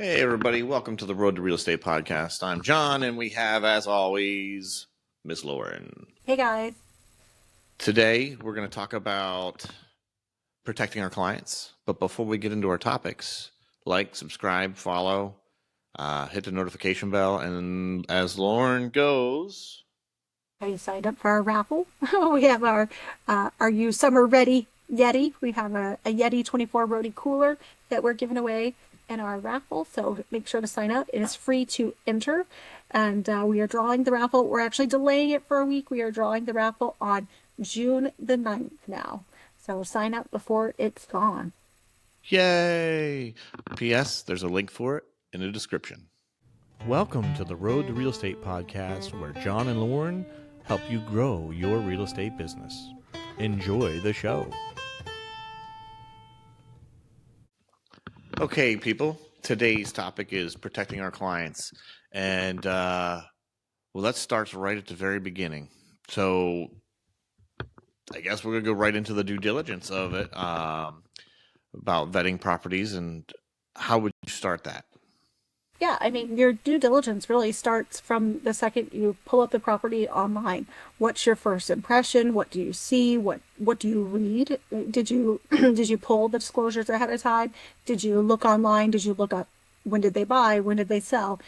Hey, everybody. Welcome to the Road to Real Estate podcast. I'm John, and we have, as always, Miss Lauren. Hey guys. Today, we're going to talk about protecting our clients. But before we get into our topics, like, subscribe, follow, hit the notification bell. And as Lauren goes... Have you signed up for our raffle? We have our Are You Summer Ready Yeti. We have a Yeti 24 Yeti Cooler that we're giving away in our raffle. So make sure to sign up. It is free to enter. And we are drawing the raffle. We're actually delaying it for a week. We are drawing the raffle on June the 9th now. So sign up before it's gone. Yay! P.S. There's a link for it in the description. Welcome to the Road to Real Estate podcast, where John and Lauren help you grow your real estate business. Enjoy the show. Okay, people, today's topic is protecting our clients. And, that starts right at the very beginning. So I guess we're going to go right into the due diligence of it, about vetting properties. And how would you start that? Yeah, I mean, your due diligence really starts from the second you pull up the property online. What's your first impression? What do you see? What do you read? Did you did you pull the disclosures ahead of time? Did you look online? Did you look up when did they buy? When did they sell?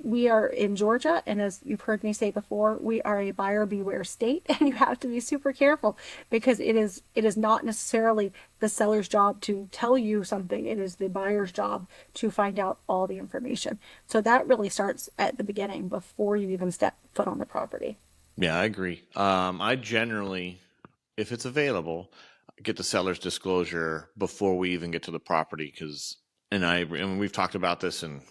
We are in Georgia, and as you've heard me say before, we are a buyer beware state, and you have to be super careful because it is not necessarily the seller's job to tell you something. It is the buyer's job to find out all the information. So that really starts at the beginning before you even step foot on the property. Yeah, I agree. I generally, if it's available, get the seller's disclosure before we even get to the property and we've talked about this in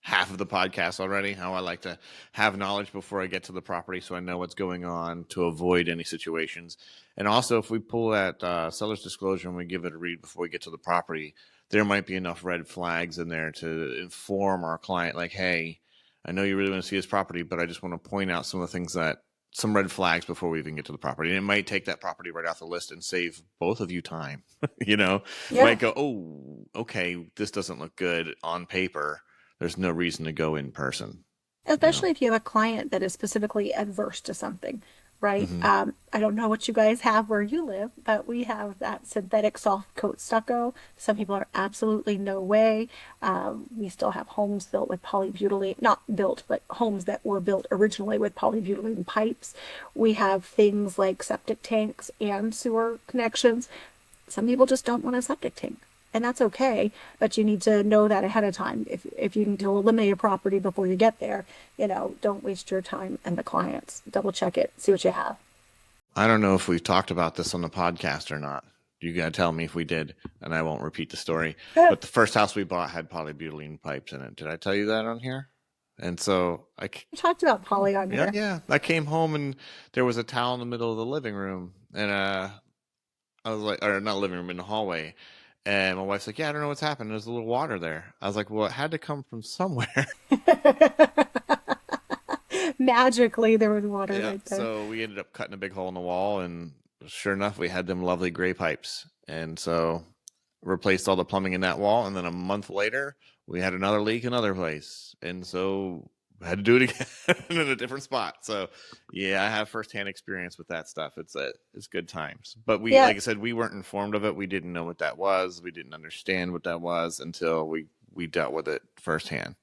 half of the podcast already, how I like to have knowledge before I get to the property so I know what's going on to avoid any situations. And also, if we pull that seller's disclosure and we give it a read before we get to the property, there might be enough red flags in there to inform our client, like, hey, I know you really want to see this property, but I just want to point out some red flags before we even get to the property. And it might take that property right off the list and save both of you time. Yeah. Might go, oh, okay, this doesn't look good on paper. There's no reason to go in person. Especially if you have a client that is specifically adverse to something, right? Mm-hmm. I don't know what you guys have where you live, but we have that synthetic soft coat stucco. Some people are absolutely no way. We still have homes built with polybutylene, not built, but homes that were built originally with polybutylene pipes. We have things like septic tanks and sewer connections. Some people just don't want a septic tank. And that's okay, but you need to know that ahead of time. If you need to eliminate a property before you get there, don't waste your time and the clients. Double check it, see what you have. I don't know if we've talked about this on the podcast or not. You got to tell me if we did, and I won't repeat the story. But the first house we bought had polybutylene pipes in it. Did I tell you that on here? And so We talked about poly on here. Yeah. I came home and there was a towel in the middle of the living room, and I was like, or not living room, in the hallway. And my wife's like, yeah, I don't know what's happened. There's a little water there. I was like, well, it had to come from somewhere. Magically, there was water right there. So we ended up cutting a big hole in the wall, and sure enough, we had them lovely gray pipes. And so replaced all the plumbing in that wall. And then a month later, we had another leak another place. And so I had to do it again in a different spot. So yeah, I have firsthand experience with that stuff. It's good times. But like I said, we weren't informed of it. We didn't know what that was. We didn't understand what that was until we dealt with it firsthand.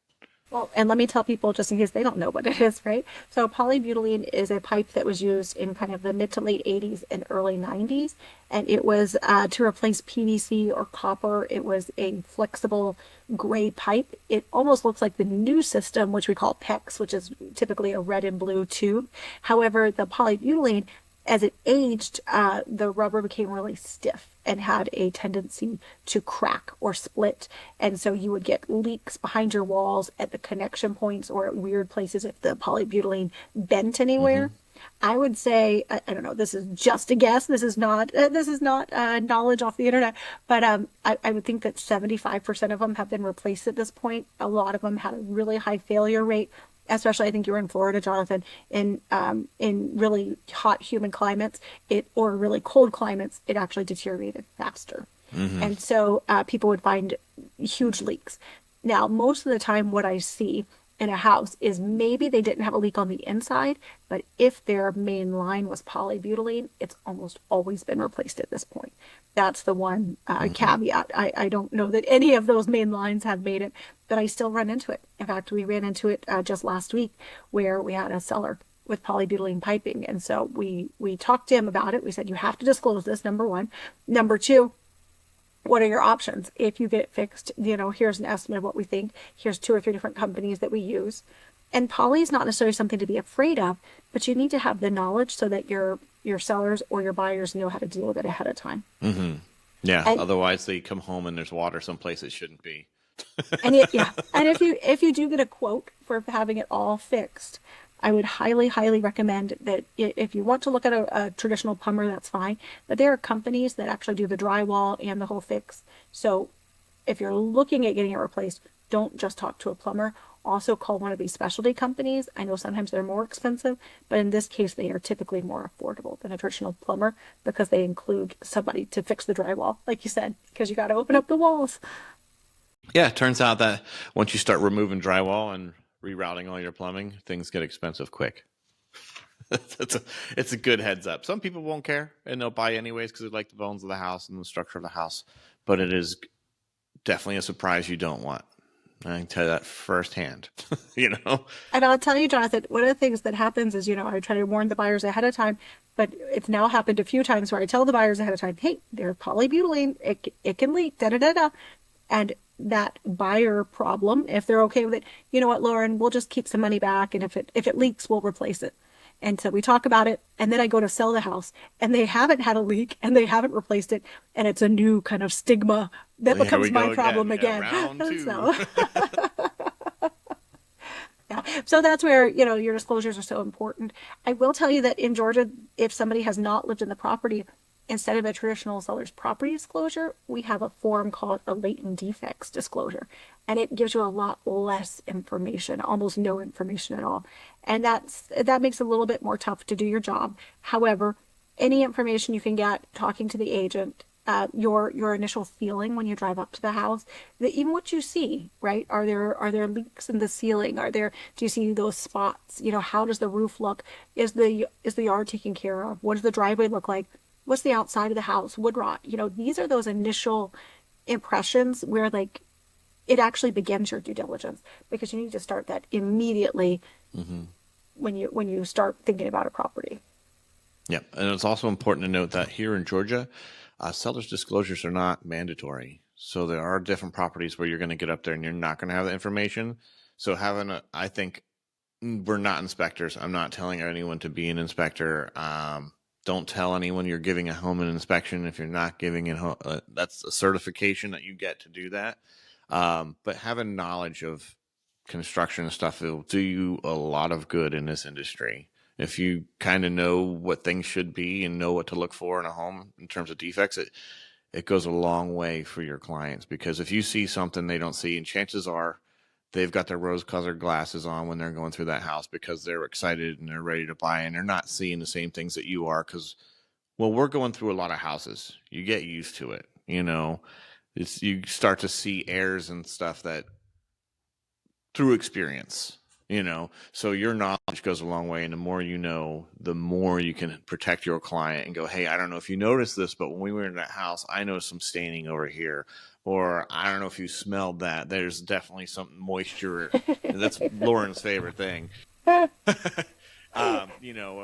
Well, and let me tell people, just in case they don't know what it is, right? So polybutylene is a pipe that was used in kind of the mid to late 80s and early 90s. And it was to replace PVC or copper. It was a flexible gray pipe. It almost looks like the new system, which we call PEX, which is typically a red and blue tube. However, the polybutylene, as it aged, the rubber became really stiff and had a tendency to crack or split. And so you would get leaks behind your walls at the connection points or at weird places if the polybutylene bent anywhere. Mm-hmm. I would say, I don't know, this is just a guess. This is not knowledge off the internet, but I would think that 75% of them have been replaced at this point. A lot of them had a really high failure rate. Especially, I think you were in Florida, Jonathan, in really hot, humid climates, or really cold climates, it actually deteriorated faster. Mm-hmm. And so people would find huge leaks. Now, most of the time, what I see in a house is maybe they didn't have a leak on the inside, but if their main line was polybutylene, it's almost always been replaced at this point. That's the one Hmm. caveat. I don't know that any of those main lines have made it, but I still run into it. In fact, we ran into it just last week where we had a cellar with polybutylene piping. And so we talked to him about it. We said, you have to disclose this, number one. Number two, what are your options? If you get it fixed, here's an estimate of what we think. Here's two or three different companies that we use. And poly is not necessarily something to be afraid of, but you need to have the knowledge so that your sellers or your buyers know how to deal with it ahead of time. Hmm. Yeah. And Otherwise, they come home and there's water someplace it shouldn't be. yeah, and if you do get a quote for having it all fixed, I would highly recommend that if you want to look at a traditional plumber, that's fine. But there are companies that actually do the drywall and the whole fix. So if you're looking at getting it replaced, don't just talk to a plumber. Also call one of these specialty companies. I know sometimes they're more expensive, but in this case, they are typically more affordable than a traditional plumber because they include somebody to fix the drywall, like you said, because you got to open up the walls. Yeah. It turns out that once you start removing drywall and rerouting all your plumbing, things get expensive quick. it's a it's a good heads up. Some people won't care and they'll buy anyways because they like the bones of the house and the structure of the house. But it is definitely a surprise you don't want. I can tell you that firsthand. you know. And I'll tell you, Jonathan, one of the things that happens is, I try to warn the buyers ahead of time, but it's now happened a few times where I tell the buyers ahead of time, hey, they're polybutylene, it can leak, da da da da. And that buyer problem, if they're okay with it, you know what, Lauren, we'll just keep some money back, and if it leaks, we'll replace it. And so we talk about it, and then I go to sell the house, and they haven't had a leak, and they haven't replaced it, and it's a new kind of stigma that Well, here becomes we my go again. problem Yeah, again. round two. So yeah. So that's where, your disclosures are so important. I will tell you that in Georgia, if somebody has not lived in the property, instead of a traditional seller's property disclosure, we have a form called a latent defects disclosure. And it gives you a lot less information, almost no information at all. And that makes it a little bit more tough to do your job. However, any information you can get talking to the agent, your initial feeling when you drive up to the house, even what you see, right? Are there leaks in the ceiling? Do you see those spots? How does the roof look? Is the yard taken care of? What does the driveway look like? What's the outside of the house? Wood rot. These are those initial impressions where like it actually begins your due diligence because you need to start that immediately Hmm. when you start thinking about a property. Yeah, and it's also important to note that here in Georgia, sellers' disclosures are not mandatory. So there are different properties where you're going to get up there and you're not going to have the information. So I think we're not inspectors. I'm not telling anyone to be an inspector. Don't tell anyone you're giving a home an inspection if you're not giving it. That's a certification that you get to do that. But having knowledge of construction and stuff will do you a lot of good in this industry. If you kind of know what things should be and know what to look for in a home in terms of defects, it goes a long way for your clients because if you see something they don't see, and chances are they've got their rose colored glasses on when they're going through that house because they're excited and they're ready to buy and they're not seeing the same things that you are because well we're going through a lot of houses, you get used to it, you start to see errors and stuff that through experience, so your knowledge goes a long way, and the more you know, the more you can protect your client and go, hey, I don't know if you noticed this, but when we were in that house I noticed some staining over here, or I don't know if you smelled that, there's definitely some moisture. That's Lauren's favorite thing. When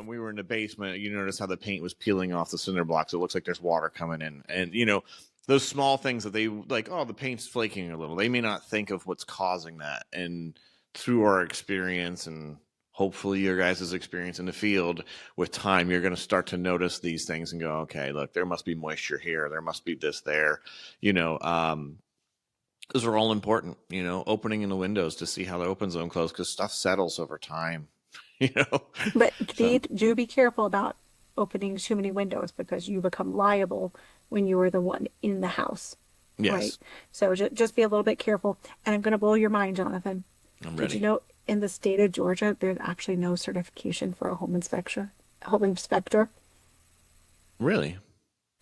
we were in the basement, you notice how the paint was peeling off the cinder blocks. It looks like there's water coming in. And, those small things that they like, oh, the paint's flaking a little. They may not think of what's causing that. And through our experience and hopefully your guys' experience in the field with time, you're going to start to notice these things and go, okay, look, there must be moisture here. There must be this there, you know, those are all important, opening in the windows to see how the open zone close because stuff settles over time, you know. But So do be careful about opening too many windows because you become liable when you are the one in the house, right? yes, So just be a little bit careful. And I'm going to blow your mind, Jonathan. I'm Did you ready. know in the state of Georgia, there's actually no certification for a home inspector? Home inspector. Really?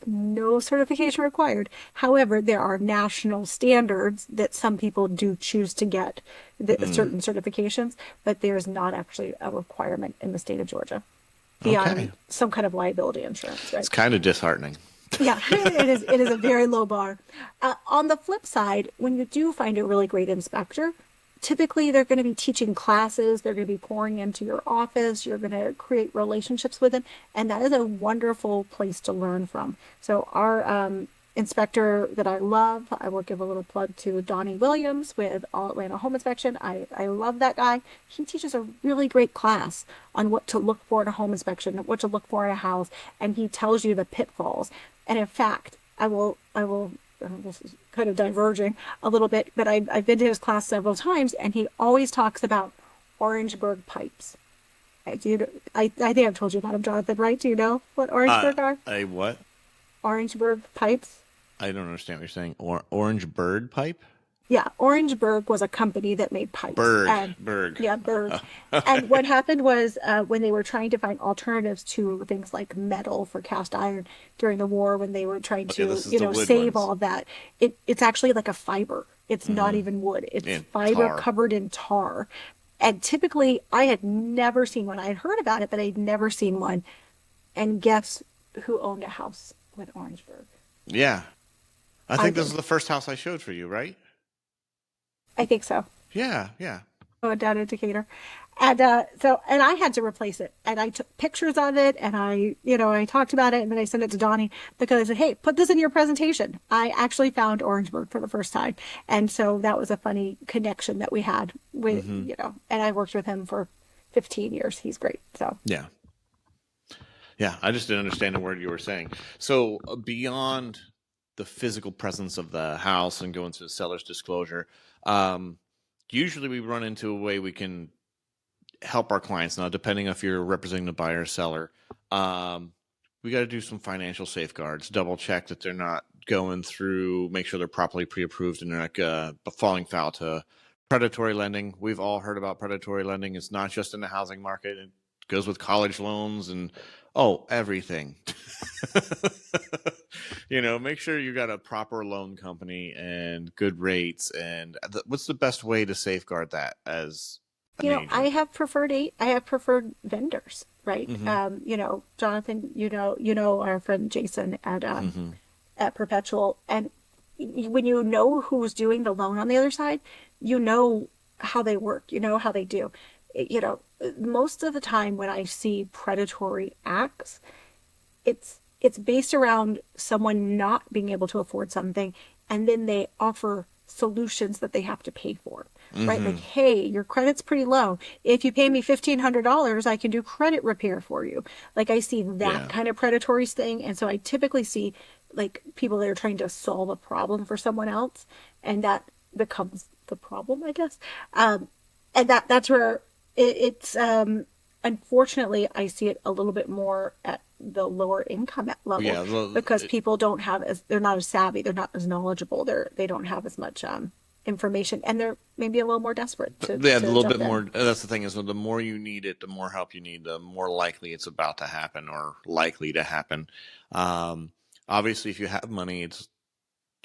no certification required. However, there are national standards that some people do choose to get Mm, certain certifications, but there's not actually a requirement in the state of Georgia okay. beyond some kind of liability insurance, It's right? kind of disheartening. Yeah, it is. It is a very low bar. On the flip side, when you do find a really great inspector, typically they're going to be teaching classes, they're going to be pouring into your office, you're going to create relationships with them, and that is a wonderful place to learn from. So our inspector that I love, I will give a little plug to Donnie Williams with All Atlanta Home Inspection. I love that guy. He teaches a really great class on what to look for in a home inspection, what to look for in a house, and he tells you the pitfalls. And in fact, I will this is kind of diverging a little bit, but I've been to his class several times, and he always talks about Orangeburg pipes. I think I've told you about them, Jonathan, right? Do you know what Orangeburg are? A what? Orangeburg pipes? I don't understand what you're saying. Orange bird pipe? Yeah, Orangeburg was a company that made pipes. And Berg. yeah, Berg. And what happened was when they were trying to find alternatives to things like metal for cast iron during the war, when they were trying Okay, to, this is the wood save ones. all of that, it's actually like a fiber. It's not even wood. It's In fiber tar. covered in tar. And typically, I had never seen one. I had heard about it, but I'd never seen one. And guess who owned a house with Orangeburg? Yeah. I I think this is did. the first house I showed for you, right? I think so. Yeah, yeah. A down indicator. And and I had to replace it. And I took pictures of it and I talked about it and then I sent it to Donnie because I said, hey, put this in your presentation. I actually found Orangeburg for the first time. And so that was a funny connection that we had with, and I worked with him for 15 years. He's great. So, Yeah. Yeah, I just didn't understand a word you were saying. So beyond the physical presence of the house and going to the seller's disclosure, um, usually we run into a way we can help our clients. Now, depending if you're representing the buyer or seller, um, we got to do some financial safeguards, double check that they're not going through, make sure they're properly pre-approved and they're not falling foul to predatory lending. We've all heard about predatory lending. It's not just in the housing market. It goes with college loans and everything. Make sure you got a proper loan company and good rates. And what's the best way to safeguard that as an I agent? have preferred vendors, right? Mm-hmm. Jonathan, our friend Jason Mm-hmm. at Perpetual, and when you know who's doing the loan on the other side, you know how they work, you know how they do. You know, most of the time when I see predatory acts, it's based around someone not being able to afford something, and then they offer solutions that they have to pay for, right? Like, Mm-hmm. hey, your credit's pretty low. If you pay me $1,500, I can do credit repair for you. Like, I see that Yeah. kind of predatory thing, and so I typically see like people that are trying to solve a problem for someone else, and that becomes the problem, I guess. And that's where it's unfortunately I see it a little bit more at the lower income level Yeah. Well, because people don't have as they're not as savvy, they're not as knowledgeable, they don't have as much information, and they're maybe a little more desperate yeah, a to little bit jump in. more. That's the thing is, the more you need it, the more help you need, the more likely it's about to happen or likely to happen. Um, Obviously, if you have money,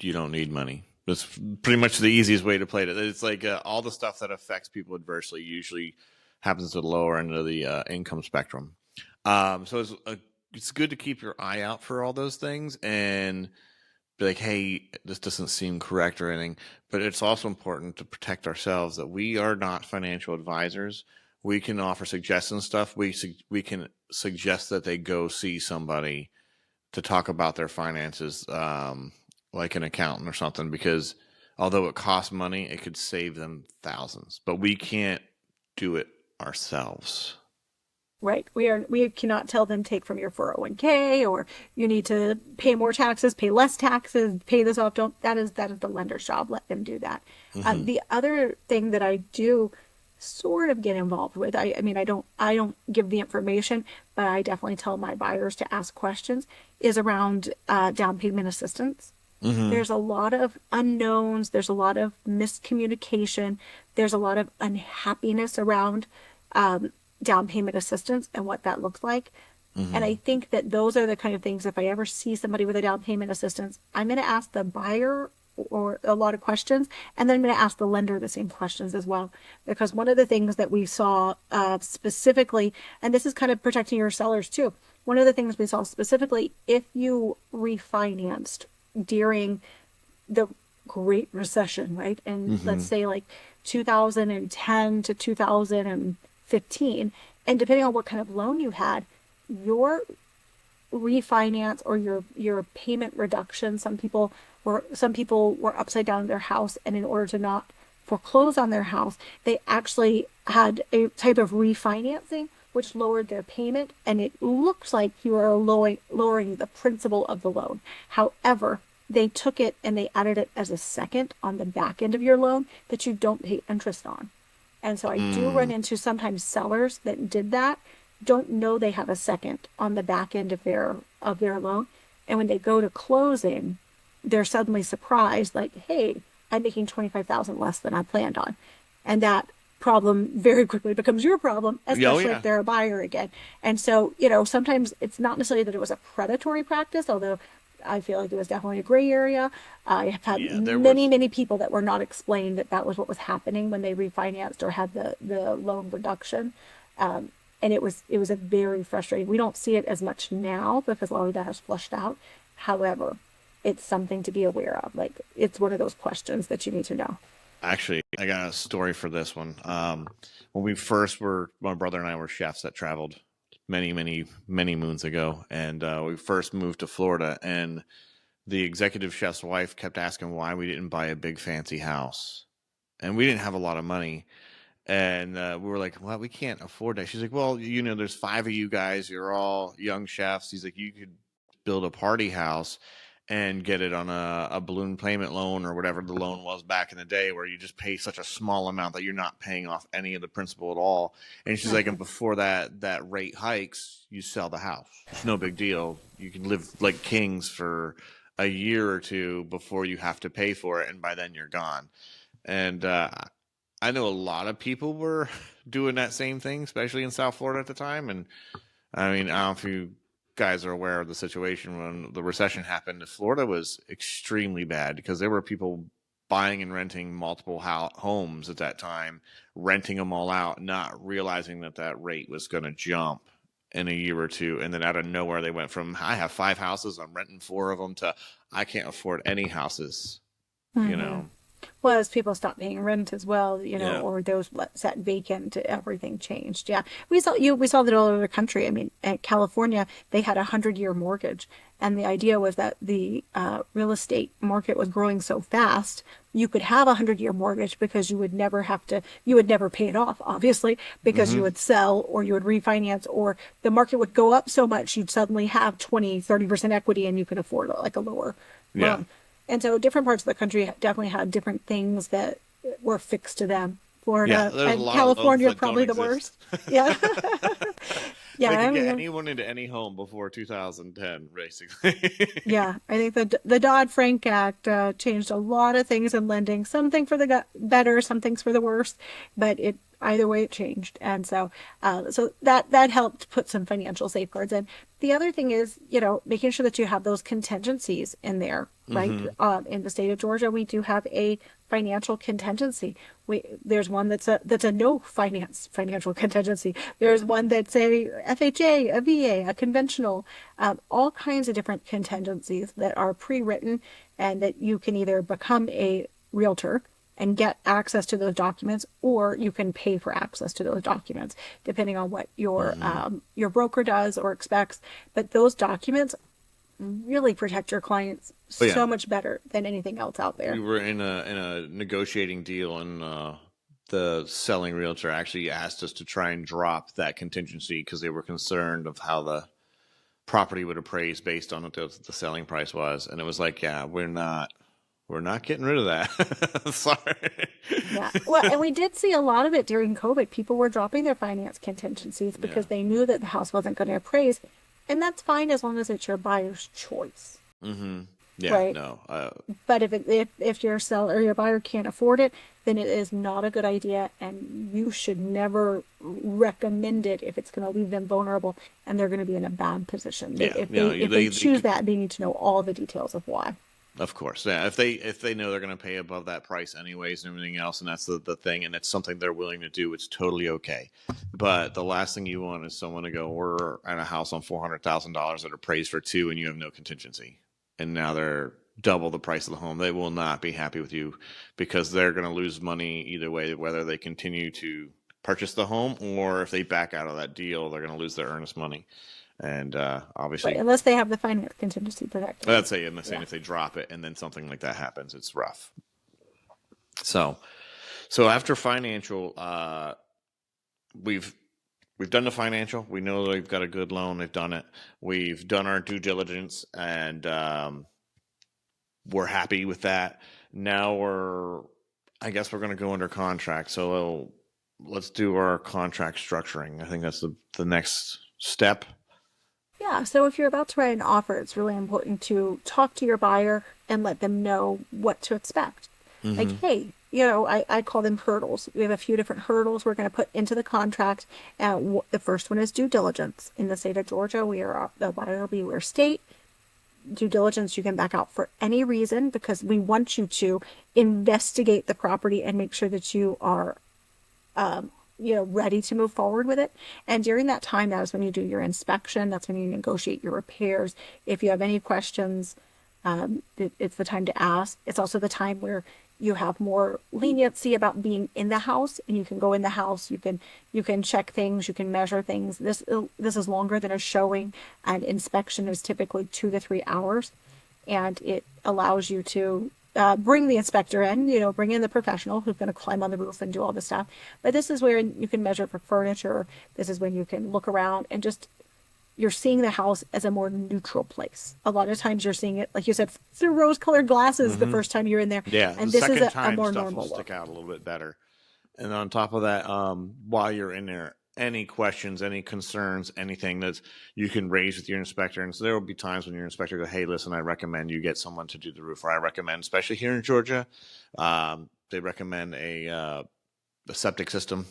you don't need money. That's pretty much the easiest way to play it. It's like all the stuff that affects people adversely usually happens at the lower end of the income spectrum. So it's good to keep your eye out for all those things and be like, hey, this doesn't seem correct or anything. But it's also important to protect ourselves that we are not financial advisors. We can offer suggestions stuff. We can suggest that they go see somebody to talk about their finances, like an accountant or something, because although it costs money, it could save them thousands. But we can't do it ourselves. Right. We cannot tell them take from your 401k or you need to pay more taxes, pay less taxes, pay this off. Don't that is the lender's job. Let them do that. Hmm. The other thing that I do sort of get involved with, I mean I don't give the information, but I definitely tell my buyers to ask questions, is around down payment assistance. Hmm. There's a lot of unknowns, there's a lot of miscommunication, there's a lot of unhappiness around down payment assistance and what that looks like. And I think that those are the kind of things, if I ever see somebody with a down payment assistance, I'm going to ask the buyer or a lot of questions, and then I'm going to ask the lender the same questions as well. Because one of the things that we saw specifically, and this is kind of protecting your sellers too, one of the things we saw specifically, if you refinanced during the Great Recession, right? And let's say like 2010 to 2015, and depending on what kind of loan you had, your refinance or your payment reduction, some people were upside down in their house, and in order to not foreclose on their house, they actually had a type of refinancing which lowered their payment, and it looks like you are lowering the principal of the loan. However, they took it and they added it as a second on the back end of your loan that you don't pay interest on. And so I do run into sometimes sellers that did that, don't know they have a second on the back end of their loan. And when they go to closing, they're suddenly surprised, like, hey, I'm making $25,000 less than I planned on. And that problem very quickly becomes your problem, especially if they're a buyer again. And so, sometimes it's not necessarily that it was a predatory practice, although I feel like it was definitely a gray area. I have had many people that were not explained that was what was happening when they refinanced or had the loan reduction. And it was a very frustrating. We don't see it as much now because a lot of that has flushed out. However, it's something to be aware of. Like, it's one of those questions that you need to know. Actually, I got a story for this one. When my brother and I were chefs that traveled many moons ago, and we first moved to Florida, and the executive chef's wife kept asking why we didn't buy a big fancy house, and we didn't have a lot of money. And we were like, well, we can't afford that. She's like, well, there's 5 of you guys. You're all young chefs. He's like, you could build a party house and get it on a balloon payment loan or whatever the loan was back in the day, where you just pay such a small amount that you're not paying off any of the principal at all. And she's like, and before that rate hikes, you sell the house. It's no big deal. You can live like kings for a year or two before you have to pay for it. And by then you're gone. And I know a lot of people were doing that same thing, especially in South Florida at the time. And I mean, I don't know if you guys are aware of the situation when the recession happened. Florida was extremely bad because there were people buying and renting multiple homes at that time, renting them all out, not realizing that rate was going to jump in a year or two. And then out of nowhere, they went from, I have 5 houses, I'm renting 4 of them, to I can't afford any houses, Well, as people stopped paying rent as well, or those sat vacant, everything changed. Yeah, we saw that all over the country. I mean, at California, they had a 100-year mortgage, and the idea was that the real estate market was growing so fast, you could have a 100-year mortgage because you would never pay it off, obviously, because you would sell or you would refinance, or the market would go up so much you'd suddenly have 20-30% equity and you could afford like a lower loan. And so different parts of the country definitely had different things that were fixed to them. Florida and California are probably the worst. Yeah. Yeah, they could get anyone into any home before 2010, basically. Yeah, I think the Dodd-Frank Act changed a lot of things in lending. Some things for the better, some things for the worse, but either way it changed. And so that helped put some financial safeguards in. The other thing is, making sure that you have those contingencies in there, right? In the state of Georgia, we do have a financial contingency. There's one that's a no financial contingency. There's one that's a FHA, a VA, a conventional, all kinds of different contingencies that are pre-written, and that you can either become a realtor and get access to those documents, or you can pay for access to those documents, depending on what your broker does or expects. But those documents really protect your clients so much better than anything else out there. We were in a negotiating deal, and the selling realtor actually asked us to try and drop that contingency because they were concerned of how the property would appraise based on what the selling price was. And it was like, yeah, we're not getting rid of that. Sorry. Yeah. Well, and we did see a lot of it during COVID. People were dropping their finance contingencies because they knew that the house wasn't going to appraise. And that's fine as long as it's your buyer's choice. Yeah, right? no. But if your seller or your buyer can't afford it, then it is not a good idea, and you should never recommend it if it's going to leave them vulnerable and they're going to be in a bad position. They, Yeah, if they if they they choose could, that, they need to know all the details of why. of course, yeah. If they know they're going to pay above that price anyways and everything else, and that's the thing, and it's something they're willing to do, it's totally okay. But the last thing you want is someone to go, "We're at a house on $400,000 that are appraised for two, and you have no contingency," and now they're double the price of the home. They will not be happy with you because they're going to lose money either way, whether they continue to purchase the home or if they back out of that deal, they're going to lose their earnest money. And Right, obviously, unless they have the finance contingency protected. let's say, I'm saying Yeah. if they drop it and then something like that happens, it's rough. So, so after financial, we've we've done the financial. We know they've got a good loan. They've done it. We've done our due diligence, and we're happy with that. Now I guess we're going to go under contract. So let's do our contract structuring. I think that's the next step. Yeah, so if you're about to write an offer, it's really important to talk to your buyer and let them know what to expect. Like, Mm-hmm. hey, I call them hurdles. We have a few different hurdles we're going to put into the contract. The first one is due diligence. In the state of Georgia, we are the buyer beware state. Due diligence, you can back out for any reason because we want you to investigate the property and make sure that you are ready to move forward with it. And during that time, that is when you do your inspection. That's when you negotiate your repairs. If you have any questions, it's the time to ask. It's also the time where you have more leniency about being in the house, and you can go in the house. You can check things. You can measure things. This is longer than a showing. An inspection is typically 2 to 3 hours, and it allows you to bring the inspector in, bring in the professional who's going to climb on the roof and do all this stuff. But this is where you can measure for furniture. This is when you can look around and just, you're seeing the house as a more neutral place. A lot of times you're seeing it, like you said, through rose-colored glasses the Mm-hmm. first time you're in there. Yeah, the And this is second a time more stuff will normal stick look. out a little bit better. And on top of that, while you're in there, any questions, any concerns, anything that you can raise with your inspector. And so there will be times when your inspector goes, "Hey, listen, I recommend you get someone to do the roof," or I recommend, especially here in Georgia, they recommend a septic system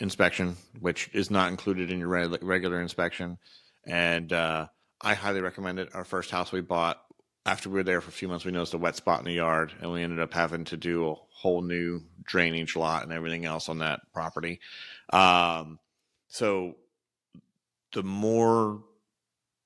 inspection, which is not included in your regular inspection. And I highly recommend it. Our first house we bought, after we were there for a few months, we noticed a wet spot in the yard, and we ended up having to do a whole new drainage lot and everything else on that property. Um, so the more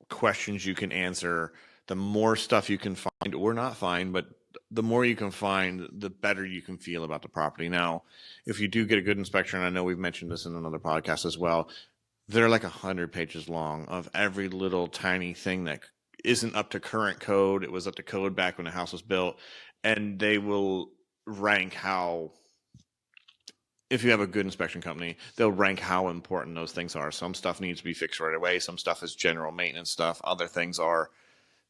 questions you can answer, the more stuff you can find or not find, but the more you can find, the better you can feel about the property. Now, if you do get a good inspection, and I know we've mentioned this in another podcast as well, they're like 100 pages long of every little tiny thing that isn't up to current code. It was up to code back when the house was built, and they will rank how, if you have a good inspection company, they'll rank how important those things are. Some stuff needs to be fixed right away. Some stuff is general maintenance stuff. Other things are,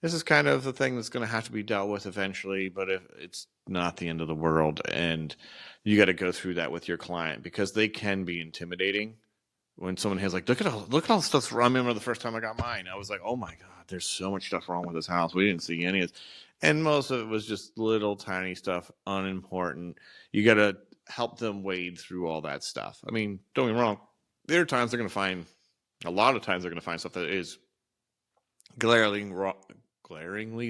this is kind of the thing that's going to have to be dealt with eventually, but if it's not the end of the world, and you got to go through that with your client because they can be intimidating. When someone has like, look at all the stuff. I remember the first time I got mine, I was like, oh my god, there's so much stuff wrong with this house. We didn't see any of it, and most of it was just little tiny stuff, unimportant. You got to help them wade through all that stuff. I mean, don't get me wrong. There are times they're going to find, a lot of times they're going to find stuff that is glaringly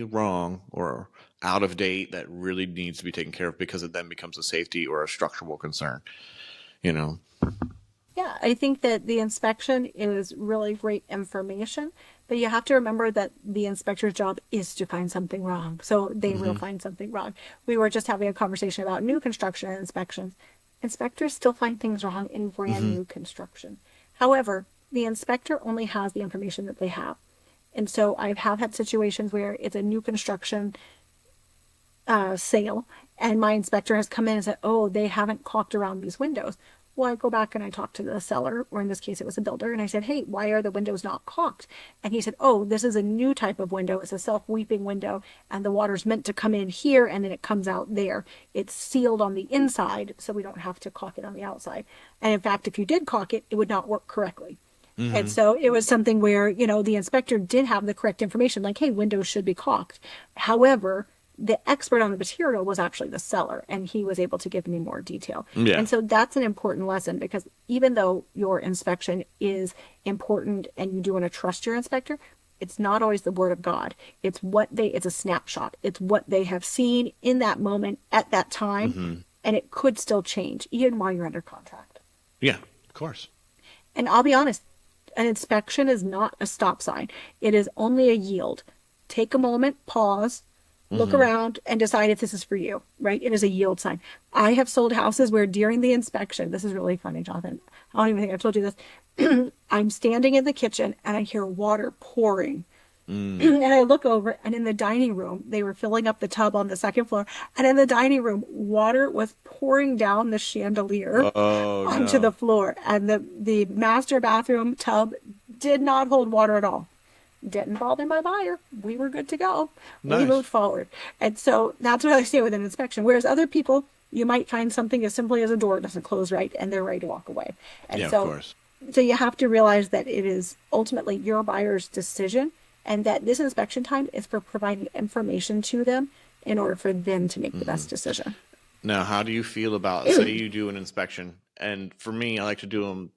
wrong or out of date that really needs to be taken care of because it then becomes a safety or a structural concern. You know. Yeah, I think that the inspection is really great information, but you have to remember that the inspector's job is to find something wrong. So they will Mm-hmm. find something wrong. We were just having a conversation about new construction and inspections. Inspectors still find things wrong in brand Mm-hmm. new construction. However, the inspector only has the information that they have. And so I have had situations where it's a new construction sale, and my inspector has come in and said, "Oh, they haven't caulked around these windows." Well, I go back and I talk to the seller, or in this case, it was a builder, and I said, "Hey, why are the windows not caulked?" And he said, "Oh, this is a new type of window. It's a self-weeping window, and the water's meant to come in here, and then it comes out there. It's sealed on the inside, so we don't have to caulk it on the outside. And in fact, if you did caulk it, it would not work correctly." And Mm-hmm. so it was something where, the inspector did have the correct information, like, hey, windows should be caulked. However, the expert on the material was actually the seller, and he was able to give me more detail. Yeah. And so that's an important lesson, because even though your inspection is important and you do want to trust your inspector, it's not always the word of God. It's a snapshot. It's what they have seen in that moment at that time, Mm-hmm. and it could still change even while you're under contract. Yeah, of course. And I'll be honest, an inspection is not a stop sign. It is only a yield. Take a moment, pause, look Mm-hmm. around, and decide if this is for you, right? It is a yield sign. I have sold houses where during the inspection, this is really funny, Jonathan. I don't even think I've told you this. I'm standing in the kitchen and I hear water pouring. Mm. And I look over, and in the dining room, they were filling up the tub on the second floor. And in the dining room, water was pouring down the chandelier Oh onto the no. floor. And the master bathroom tub did not hold water at all. Didn't bother my buyer. We were good to go. We Nice. moved forward. And so that's what I say with an inspection. Whereas other people, you might find something as simply as a door doesn't close right and they're ready to walk away. And Yeah, of so course. so you have to realize that it is ultimately your buyer's decision, and that this inspection time is for providing information to them in order for them to make the Mm-hmm. best decision. Now, how do you feel about, say you do an inspection, and for me, I like to do them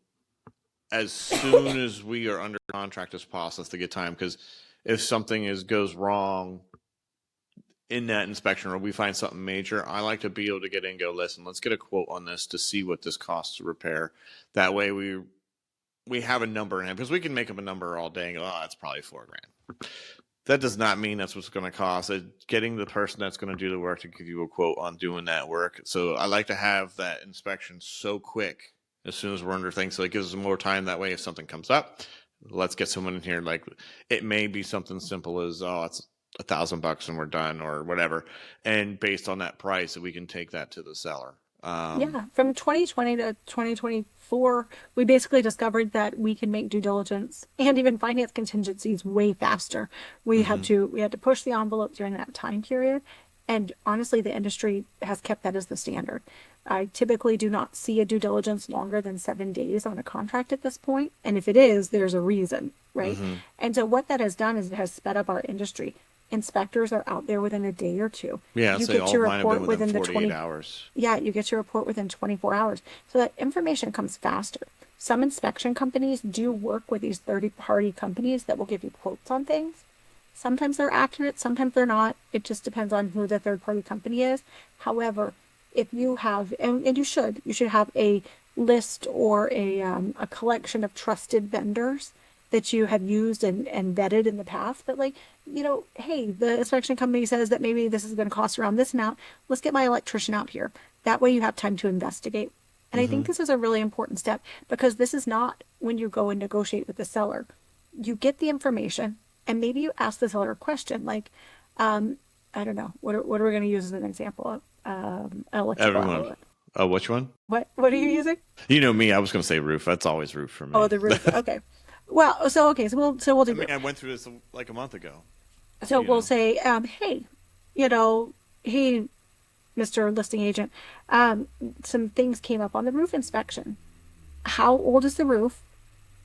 as soon as we are under contract as possible. That's the good time, because if something goes wrong in that inspection or we find something major, I like to be able to get in and go, listen, let's get a quote on this to see what this costs to repair. That way we have a number in it, because we can make up a number all day and go, oh, that's probably $4,000. That does not mean that's what's going to cost. Getting the person that's going to do the work to give you a quote on doing that work. So I like to have that inspection so quick as soon as we're under things, so it gives us more time. That way, if something comes up, let's get someone in here. Like, it may be something simple as, oh, it's $1,000 and we're done, or whatever. And based on that price, we can take that to the seller. Yeah, from 2020 to 2024, we basically discovered that we can make due diligence and even finance contingencies way faster. Mm-hmm. We had to push the envelope during that time period, and honestly, the industry has kept that as the standard. I typically do not see a due diligence longer than 7 days on a contract at this point, and if it is, there's a reason, right? Mm-hmm. And so what that has done is it has sped up our industry. Inspectors are out there within a day or two. Yeah, You so get all your mine have been report within within the 48 20 hours. Yeah, you get your report within 24 hours. So that information comes faster. Some inspection companies do work with these third-party companies that will give you quotes on things. Sometimes they're accurate, sometimes they're not. It just depends on who the third-party company is. However, if you have, and you should have a list or a collection of trusted vendors that you have used and vetted in the past. But like, hey, the inspection company says that maybe this is going to cost around this amount. Let's get my electrician out here. That way you have time to investigate. And I Mm-hmm. think this is a really important step, because this is not when you go and negotiate with the seller. You get the information, and maybe you ask the seller a question like, I don't know, what are we going to use as an example? An electrical Everyone. outlet. Oh, which one? What are you using? You know me. I was going to say roof. That's always roof for Oh, me. the roof. Okay. Well, so we'll I do mean, roof. I went through this like a month ago. So You we'll know. say, hey, hey, Mr. Listing Agent, some things came up on the roof inspection. How old is the roof?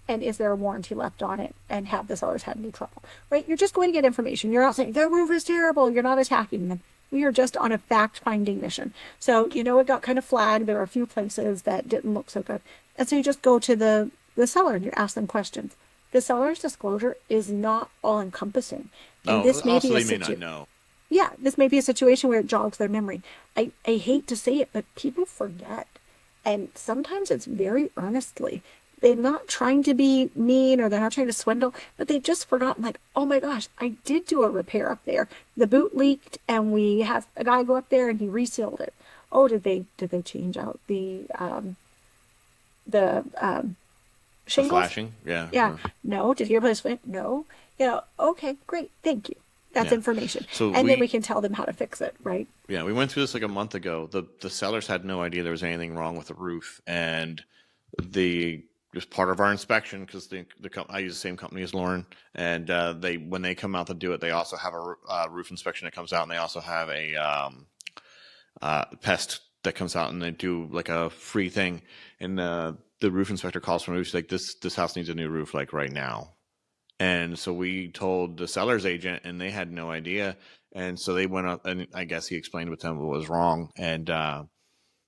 And is there a warranty left on it? And have the sellers had any trouble? Right? You're just going to get information. You're not saying the roof is terrible. You're not attacking them. We are just on a fact-finding mission. So, it got kind of flagged. There were a few places that didn't look so good. And so you just go to the seller and you ask them questions. The seller's disclosure is not all-encompassing. And Oh, this may also be a they may not situation. know. Yeah, this may be a situation where it jogs their memory. I hate to say it, but people forget. And sometimes it's very earnestly. They're not trying to be mean, or they're not trying to swindle, but they've just forgotten, like, oh my gosh, I did do a repair up there. The boot leaked and we had a guy go up there and he resealed it. Oh, did they change out the The shingles? flashing. Yeah. Yeah. No. Did your place went? No. Okay, great. Thank you. That's Yeah. information. So And then we can tell them how to fix it, right? we went through this like a month ago. The sellers had no idea there was anything wrong with the roof, and the was part of our inspection, because I use the same company as Lauren, and they when they come out to do it, they also have a roof inspection that comes out, and they also have a pest that comes out, and they do like a free thing. And the roof inspector calls from a roof. She's like, this house needs a new roof like right now. And so we told the seller's agent, and they had no idea. And so they went up, and I guess he explained with them what was wrong. And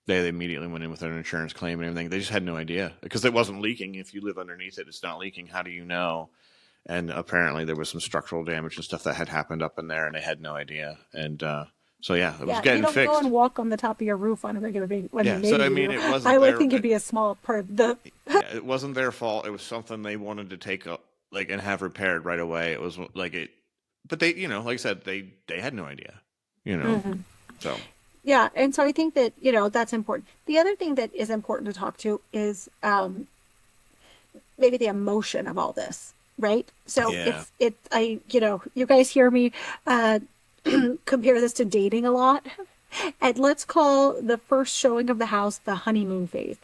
they immediately went in with an insurance claim and everything. They just had no idea because it wasn't leaking. If you live underneath it, it's not leaking. How do you know? And apparently there was some structural damage and stuff that had happened up in there, and they had no idea. And so yeah, it was Yeah, you getting don't go fixed. and walk on the top of your roof on a regular basis when they Yeah, so maybe I mean, you. it I wasn't would their think it'd be a small part of the. yeah, it wasn't their fault. It was something they wanted to take up like and have repaired right away. It was like it, but they, like I said, they had no idea, you know. Mhm. So Yeah, and so I think that, that's important. The other thing that is important to talk to is maybe the emotion of all this, right? So yeah, you guys hear me uh, compare this to dating a lot. And let's call the first showing of the house the honeymoon phase.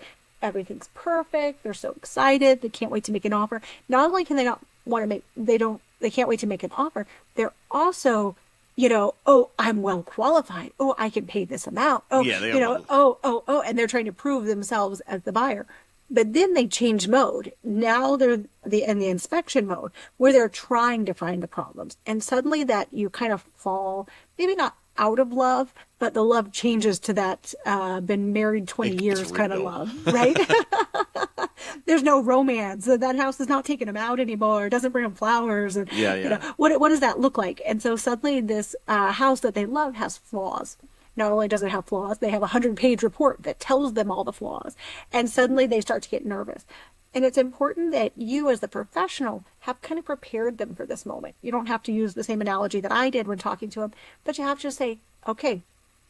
Everything's perfect. They're so excited. They can't wait to make an offer. Not only can they not want to make, they can't wait to make an offer. They're also, oh, I'm well qualified. Oh, I can pay this amount. Oh, yeah, they have a and they're trying to prove themselves as the buyer. But then they change mode. Now they're in the inspection mode where they're trying to find the problems. And suddenly that you kind of fall, maybe not out of love, but the love changes to that been married 20 it gets years kind of real. love, right? There's no romance. That house is not taking them out anymore. It doesn't bring them flowers. And, Yeah, yeah, what does that look like? And so suddenly this house that they love has flaws. Not only does it have flaws, they have a 100-page report that tells them all the flaws. And suddenly they start to get nervous. And it's important that you, as the professional, have kind of prepared them for this moment. You don't have to use the same analogy that I did when talking to them, but you have to just say, okay,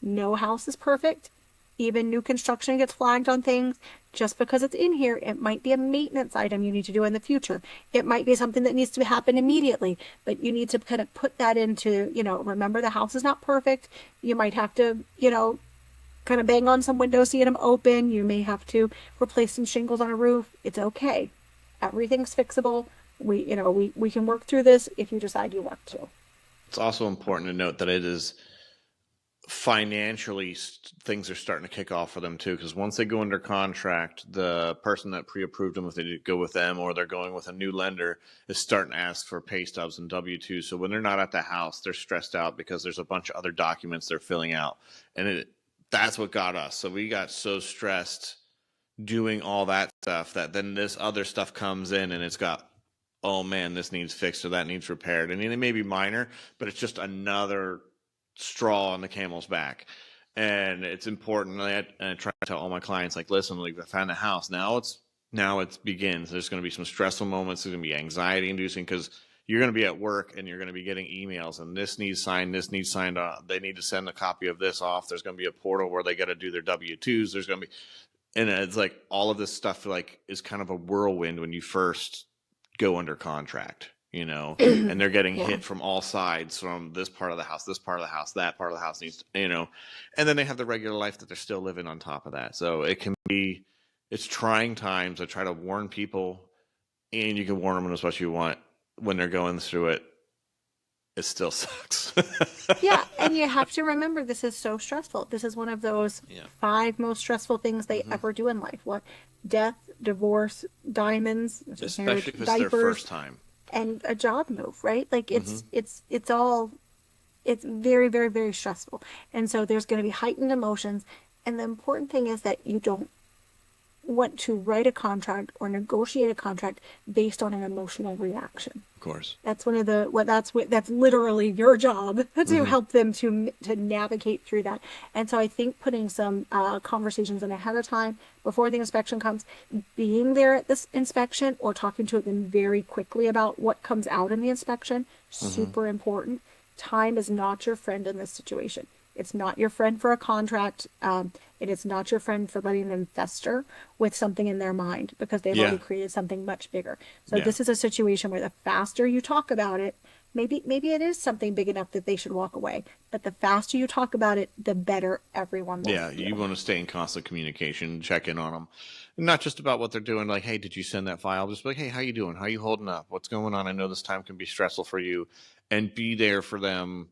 no house is perfect. Even new construction gets flagged on things. Just because it's in here, it might be a maintenance item you need to do in the future. It might be something that needs to happen immediately, but you need to kind of put that into, remember the house is not perfect. You might have to, kind of bang on some windows, see them open. You may have to replace some shingles on a roof. It's okay. Everything's fixable. We can work through this if you decide you want to. it's also important to note that it is financially things are starting to kick off for them too, because once they go under contract, the person that pre-approved them, if they go with them or they're going with a new lender, is starting to ask for pay stubs and W-2s. So when they're not at the house, they're stressed out because there's a bunch of other documents they're filling out, and that's what got us. So we got so stressed doing all that stuff that then this other stuff comes in, and it's got, oh man, this needs fixed or that needs repaired. I mean, it may be minor, but it's just another straw on the camel's back. And it's important. And I try to tell all my clients, like, listen, like, I found a house. Now it begins. There's going to be some stressful moments. There's going to be anxiety inducing because you're going to be at work and you're going to be getting emails and this needs signed. They need to send a copy of this off. There's going to be a portal where they got to do their W-2s. There's going to be, and it's like all of this stuff like is kind of a whirlwind when you first go under contract, and they're getting Yeah. hit from all sides, from this part of the house, that part of the house needs, and then they have the regular life that they're still living on top of that. So it's trying times. I try to warn people, and you can warn them as much as you want when they're going through it. It still sucks. Yeah, and you have to remember this is so stressful. This is one of those Yeah. 5 most stressful things they ever do in life. What? Death, divorce, diamonds, which is marriage, Especially if it's their diapers, first time. and a job move, right? Like it's very, very, very stressful. And so there's going to be heightened emotions. And the important thing is that you don't want to write a contract or negotiate a contract based on an emotional reaction. Of course. That's that's literally your job to help them to navigate through that. And so I think putting some conversations in ahead of time before the inspection comes, being there at this inspection or talking to them very quickly about what comes out in the inspection, super important. Time is not your friend in this situation. It's not your friend for a contract. And it's not your friend for letting them fester with something in their mind because they've already created something much bigger. So this is a situation where the faster you talk about it, maybe it is something big enough that they should walk away. But the faster you talk about it, the better everyone will Yeah, you feel. want to stay in constant communication, check in on them, not just about what they're doing. Like, hey, did you send that file? Just be like, hey, how you doing? How you holding up? What's going on? I know this time can be stressful for you, and be there for them,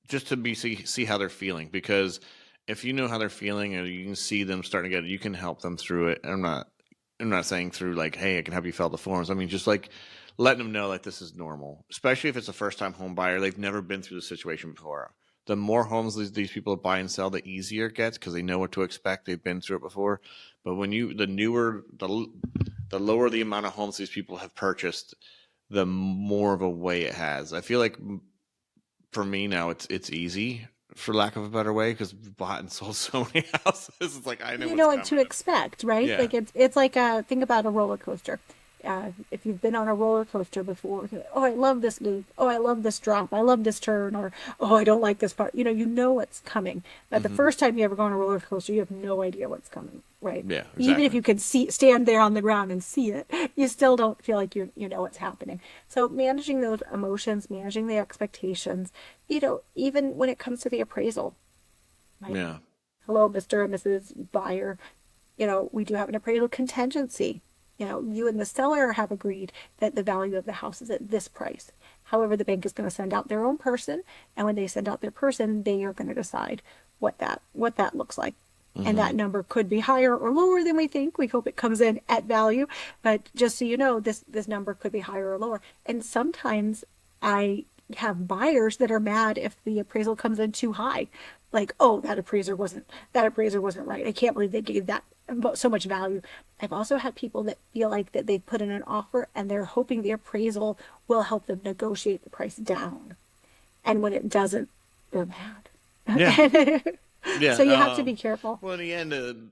just to see how they're feeling. Because if you know how they're feeling, and you can see them starting to get it, you can help them through it. I'm not. I'm not saying through like, hey, I can help you fill out the forms. I mean, just like letting them know like this is normal, especially if it's a first time home buyer. They've never been through the situation before. The more homes these people buy and sell, the easier it gets because they know what to expect. They've been through it before. But when the lower the amount of homes these people have purchased, the more of a way it has. I feel like for me now, it's easy for lack of a better way because we've bought and sold so many houses. It's like I know You what's know what to coming. expect, right? Yeah. Like it's like think about a roller coaster. If you've been on a roller coaster before, oh, I love this loop. Oh, I love this drop. I love this turn. Or oh, I don't like this part. You know what's coming. But the Hmm. first time you ever go on a roller coaster, you have no idea what's coming, right? Yeah, Even if exactly. you can stand there on the ground and see it, you still don't feel like you know what's happening. So managing those emotions, managing the expectations, even when it comes to the appraisal, right? Yeah. Hello, Mr. and Mrs. Buyer. We do have an appraisal contingency. You and the seller have agreed that the value of the house is at this price. However, the bank is going to send out their own person, and when they send out their person, they are going to decide what that looks like. And Hmm. that number could be higher or lower than we think. We hope it comes in at value, but just so you know, this number could be higher or lower. And sometimes I have buyers that are mad if the appraisal comes in too high. Like, oh, that appraiser wasn't right. I can't believe they gave that so much value. I've also had people that feel like that they put in an offer and they're hoping the appraisal will help them negotiate the price down. And when it doesn't, they're Yeah. mad. Yeah. So you have to be careful. Well, in the end,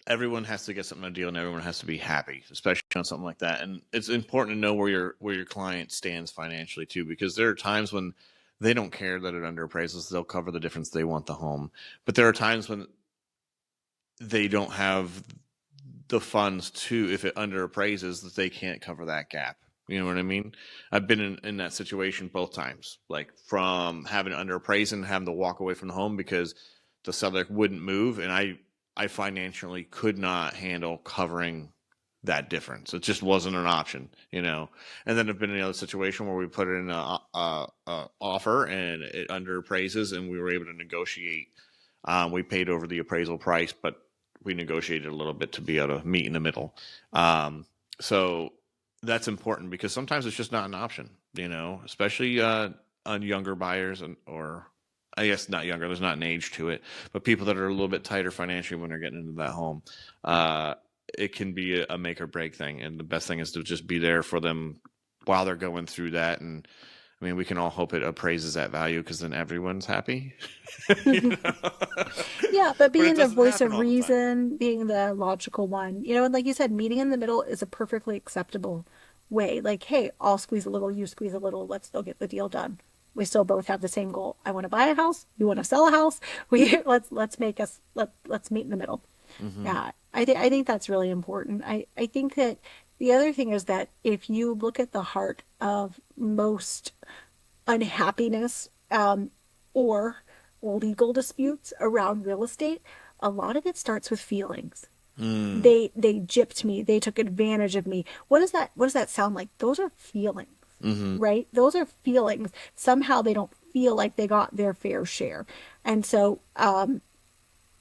everyone has to get something to deal, and everyone has to be happy, especially on something like that. And it's important to know where your client stands financially too, because there are times when they don't care that it underappraises; they'll cover the difference. They want the home, but there are times when they don't have the funds to, if it underappraises, that they can't cover that gap. You know what I mean? I've been in that situation both times, like from having it underappraised and having to walk away from the home because the seller wouldn't move, and I financially could not handle covering that difference. It just wasn't an option, you know. And then I've been in another situation where we put in a offer and it underappraises, and we were able to negotiate. We paid over the appraisal price, but we negotiated a little bit to be able to meet in the middle. So that's important because sometimes it's just not an option, you know, especially on younger buyers or I guess not younger. There's not an age to it, but people that are a little bit tighter financially when they're getting into that home, uh, it can be a make or break thing. And the best thing is to just be there for them while they're going through that. And I mean, we can all hope it appraises that value because then everyone's happy. You know? Yeah, but But it being the doesn't voice happen of all the time. reason, being the logical one, and like you said, meeting in the middle is a perfectly acceptable way. Like, hey, I'll squeeze a little, you squeeze a little, let's still get the deal done. We still both have the same goal. I want to buy a house, you want to sell a house. We let's meet in the middle. Hmm. Yeah, I think that's really important. I think that the other thing is that if you look at the heart of most unhappiness or legal disputes around real estate, a lot of it starts with feelings. Mm. They gypped me, they took advantage of me. What does that sound like? Those are feelings, Hmm. right? Those are feelings. Somehow they don't feel like they got their fair share. And so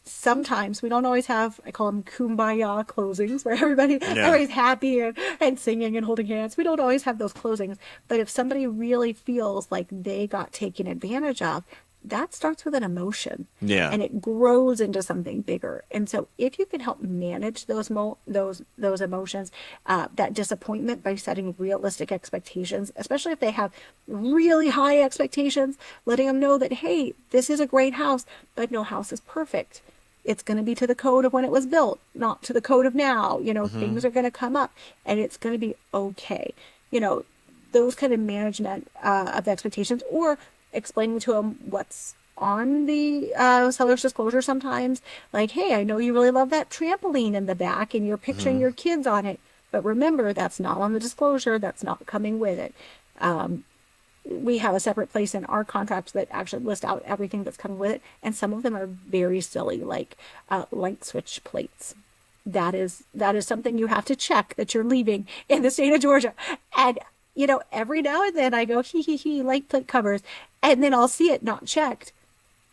sometimes we don't always have, I call them kumbaya closings, where Yeah. everybody's happy and singing and holding hands. We don't always have those closings. But if somebody really feels like they got taken advantage of, that starts with an emotion Yeah. and it grows into something bigger. And so if you can help manage those emotions, that disappointment, by setting realistic expectations, especially if they have really high expectations, letting them know that, hey, this is a great house, but no house is perfect. It's going to be to the code of when it was built, not to the code of now. Hmm. Things are going to come up and it's going to be okay. You know, those kind of management of expectations, or explaining to them what's on the seller's disclosure sometimes. Like, hey, I know you really love that trampoline in the back and you're picturing Hmm. your kids on it. But remember, that's not on the disclosure. That's not coming with it. We have a separate place in our contracts that actually list out everything that's coming with it, and some of them are very silly, like light switch plates. That is something you have to check that you're leaving in the state of Georgia. And every now and then I go hee light plate covers, and then I'll see it not checked,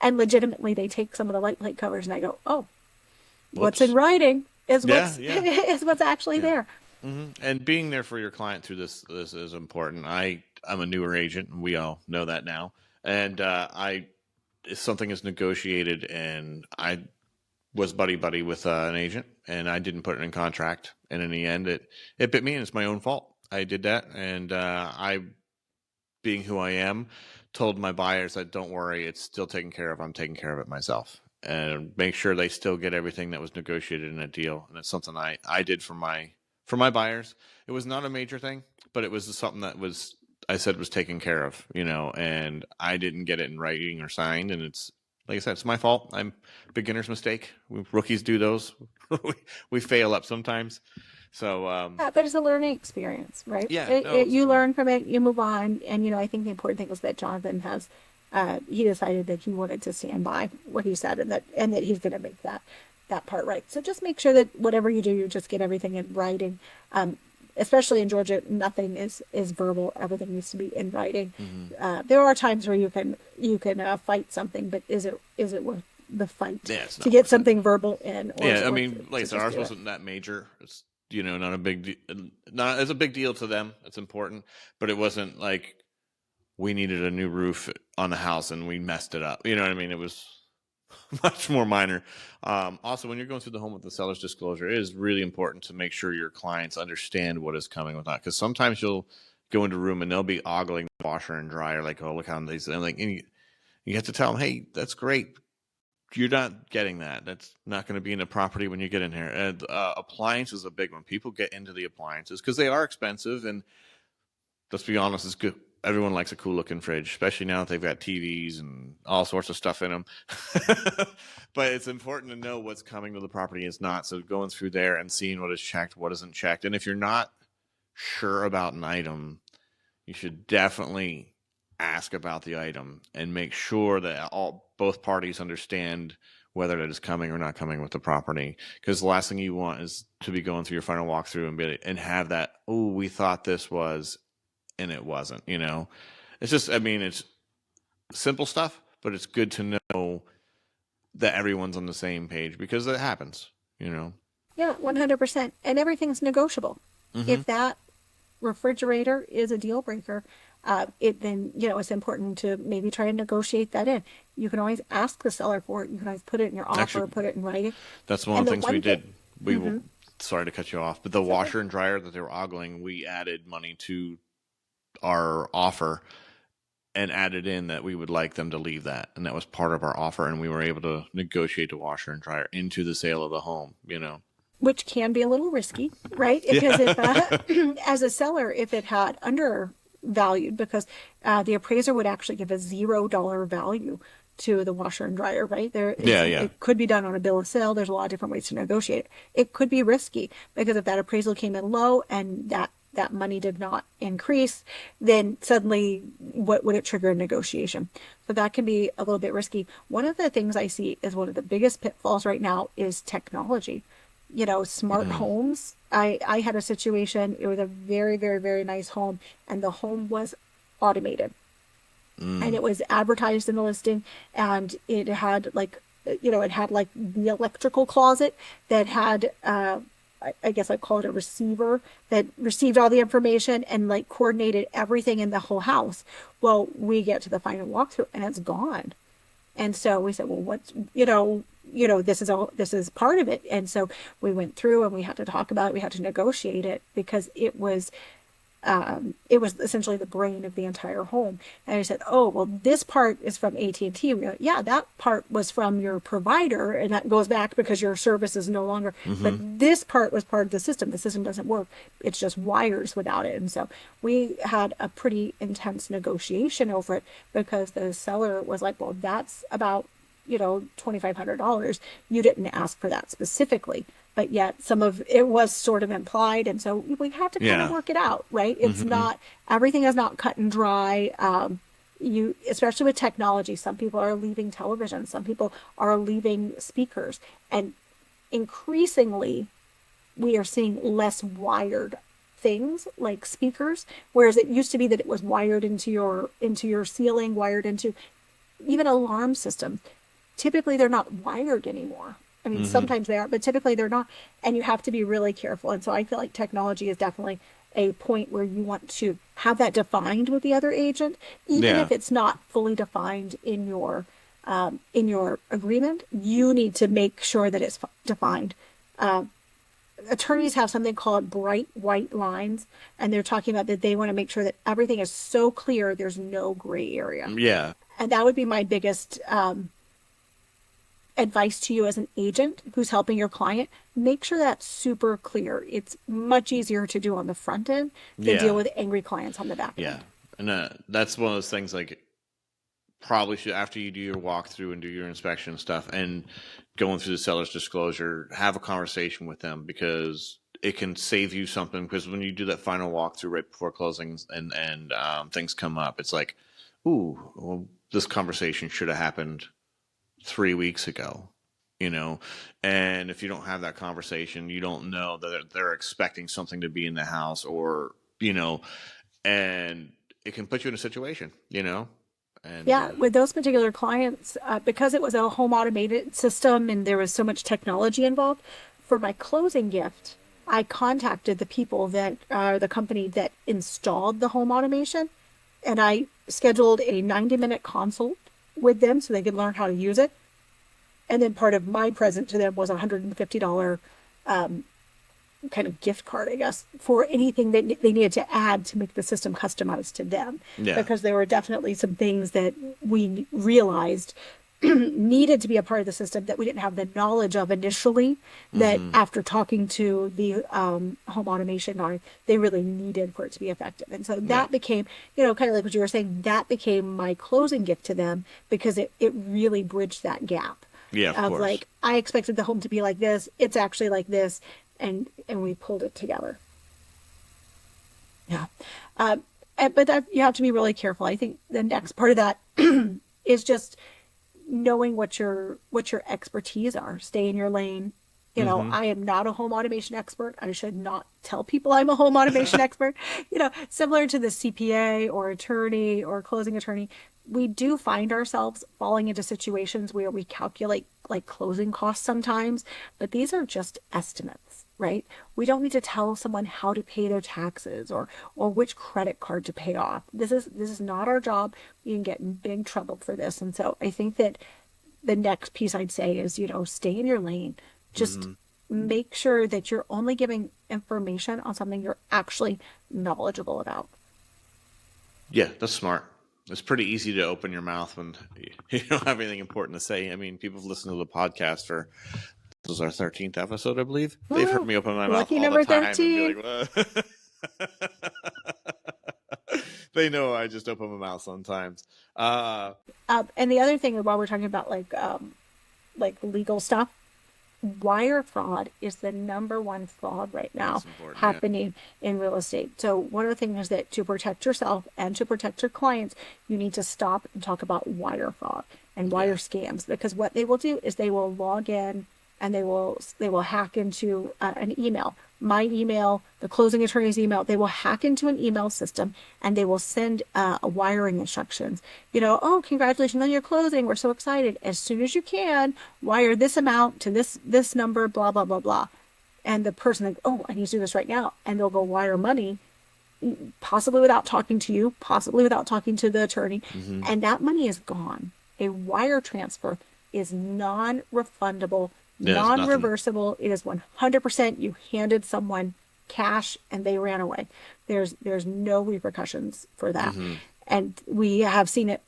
and legitimately they take some of the light plate covers, and I go, oh, what's in Whoops. writing? Yeah, yeah, is what's actually yeah. there. And being there for your client through this is important. I'm a newer agent, and we all know that now. And I if something is negotiated, and I was buddy buddy with an agent, and I didn't put it in contract, and in the end, it bit me, and it's my own fault. I did that, and I, being who I am, told my buyers that don't worry, it's still taken care of. I'm taking care of it myself, and make sure they still get everything that was negotiated in a deal. And it's something I did for my buyers. It was not a major thing, but it was something that was I said was taken care of, and I didn't get it in writing or signed, and it's like I said, it's my fault. I'm beginner's mistake. Rookies do those. we, we fail up sometimes. So Yeah, but it's a learning experience, right? yeah, no, You learn from it, you move on, and I think the important thing was that Jonathan has, he decided that he wanted to stand by what he said, and that he's going to make that part right. So just make sure that whatever you do, you just get everything in writing. Especially in Georgia, nothing is verbal. Everything needs to be in writing. There are times where you can fight something, but is it worth the fight yeah, it's to not get worth it. something verbal in, or is Yeah, it I worth mean, it like I to said, just ours do it? wasn't that major. It's not a big not it's a big deal to them. It's important, but it wasn't like we needed a new roof on the house and we messed it up. You know what I mean? It was much more minor. Also, when you're going through the home with the seller's disclosure, it is really important to make sure your clients understand what is coming with that. Because sometimes you'll go into a room and they'll be ogling the washer and dryer, like, oh, look how these, and like, and you have to tell them, hey, that's great. You're not getting that. That's not going to be in the property when you get in here. And appliance is a big one. People get into the appliances because they are expensive, and let's be honest, it's good. Everyone likes a cool looking fridge, especially now that they've got TVs and all sorts of stuff in them. But it's important to know what's coming to the property is not. So going through there and seeing what is checked, what isn't checked. And if you're not sure about an item, you should definitely ask about the item and make sure that both parties understand whether it is coming or not coming with the property. Because the last thing you want is to be going through your final walkthrough and have that, oh, we thought this was, and it wasn't. It's just, I mean, it's simple stuff, but it's good to know that everyone's on the same page because it happens. Yeah, 100%. And everything's negotiable. Mm-hmm. If that refrigerator is a deal breaker, it then, it's important to maybe try and negotiate that in. You can always ask the seller for it. You can always put it in your offer, Actually, put it in writing. that's one of And the the things we one thing, did. We will, sorry to cut you off, but the it's okay. washer and dryer that they were ogling, we added money to our offer and added in that we would like them to leave that. And that was part of our offer. And we were able to negotiate the washer and dryer into the sale of the home. Which can be a little risky, right? Because Yeah. if, as a seller, if it had undervalued, because the appraiser would actually give a $0 value to the washer and dryer, right? Yeah, yeah. It could be done on a bill of sale. There's a lot of different ways to negotiate it. It could be risky because if that appraisal came in low and that money did not increase, then suddenly what would it trigger a negotiation? So that can be a little bit risky. One of the things I see is one of the biggest pitfalls right now is technology. Smart homes. I had a situation, it was a very, very, very nice home, and the home was automated. And it was advertised in the listing, and it had like the electrical closet that had I guess I'd call it a receiver that received all the information and like coordinated everything in the whole house. Well, we get to the final walkthrough and it's gone. And so we said, well, this is part of it. And so we went through and we had to talk about it. We had to negotiate it because it was essentially the brain of the entire home. And I said, oh, well, this part is from AT&T. We go, yeah, that part was from your provider, and that goes back because your service is no longer. But this part was part of the system. The system doesn't work. It's just wires without it. And so we had a pretty intense negotiation over it because the seller was like, well, that's about $2,500. You didn't ask for that specifically, but yet some of it was sort of implied. And so we have to kind of Yeah. work it out, right? It's not, everything is not cut and dry. Especially with technology, some people are leaving television, some people are leaving speakers, and increasingly we are seeing less wired things like speakers, whereas it used to be that it was wired into your ceiling, wired into even alarm system. Typically they're not wired anymore. I mean, Mm-hmm. sometimes they are, but typically they're not. And you have to be really careful. And so I feel like technology is definitely a point where you want to have that defined with the other agent, even Yeah. if it's not fully defined in your agreement. You need to make sure that it's defined. Attorneys have something called bright white lines, and they're talking about that they want to make sure that everything is so clear there's no gray area. Yeah. And that would be my biggest advice to you as an agent who's helping your client. Make sure that's super clear. It's much easier to do on the front end than deal Yeah. with angry clients on the back Yeah. end. And that's one of those things like probably should, after you do your walkthrough and do your inspection and stuff and going through the seller's disclosure, have a conversation with them, because it can save you something. Because when you do that final walkthrough right before closings and things come up, it's like, ooh, well, this conversation should have happened 3 weeks ago, you know. And if you don't have that conversation, you don't know that they're expecting something to be in the house, or and it can put you in a situation, and Yeah, with those particular clients, because it was a home automated system and there was so much technology involved, for my closing gift, I contacted the people that are the company that installed the home automation, and I scheduled a 90-minute consult with them so they could learn how to use it. And then part of my present to them was a $150 kind of gift card, I guess, for anything that they needed to add to make the system customized to them. yeah, Because there were definitely some things that we realized needed to be a part of the system that we didn't have the knowledge of initially, that mm-hmm. after talking to the home automation guy, they really needed for it to be effective. And so Yeah, that became, kind of like what you were saying, that became my closing gift to them, because it really bridged that gap yeah, of of course. like, I expected the home to be like this, it's actually like this, and we pulled it together. Yeah. But that, you have to be really careful. I think the next part of that is just knowing what your expertise are. Stay in your lane. Mm-hmm. I am not a home automation expert. I should not tell people I'm a home automation expert. Similar to the CPA or attorney or closing attorney, we do find ourselves falling into situations where we calculate like closing costs sometimes, but these are just estimates, right? We don't need to tell someone how to pay their taxes or which credit card to pay off. This is not our job. We can get in big trouble for this. And so I think that the next piece I'd say is, stay in your lane. Just Mm-hmm. make sure that you're only giving information on something you're actually knowledgeable about. Yeah, that's smart. It's pretty easy to open your mouth when you don't have anything important to say. I mean, people have listened to the podcast for, this was our 13th episode, I believe. They've heard Woo! me open my mouth Lucky all the number time and be 13. like, what? They know I just open my mouth sometimes. Uh, And the other thing, while we're talking about like legal stuff, wire fraud is the number one fraud right now that's important. Yeah. happening in real estate. So one of the things is that to protect yourself and to protect your clients, you need to stop and talk about wire fraud and Yeah. wire scams, because what they will do is they will log in and they will hack into an email, my email, the closing attorney's email. They will hack into an email system and they will send wiring instructions. Oh, congratulations on your closing. We're so excited. As soon as you can, wire this amount to this number, blah blah blah blah. And the person, like, oh, I need to do this right now, and they'll go wire money, possibly without talking to you, possibly without talking to the attorney, Mm-hmm. and that money is gone. A wire transfer is non-refundable, Yeah, it's nothing. non-reversible. It is 100% you handed someone cash and they ran away. There's no repercussions for that. Mm-hmm. And we have seen it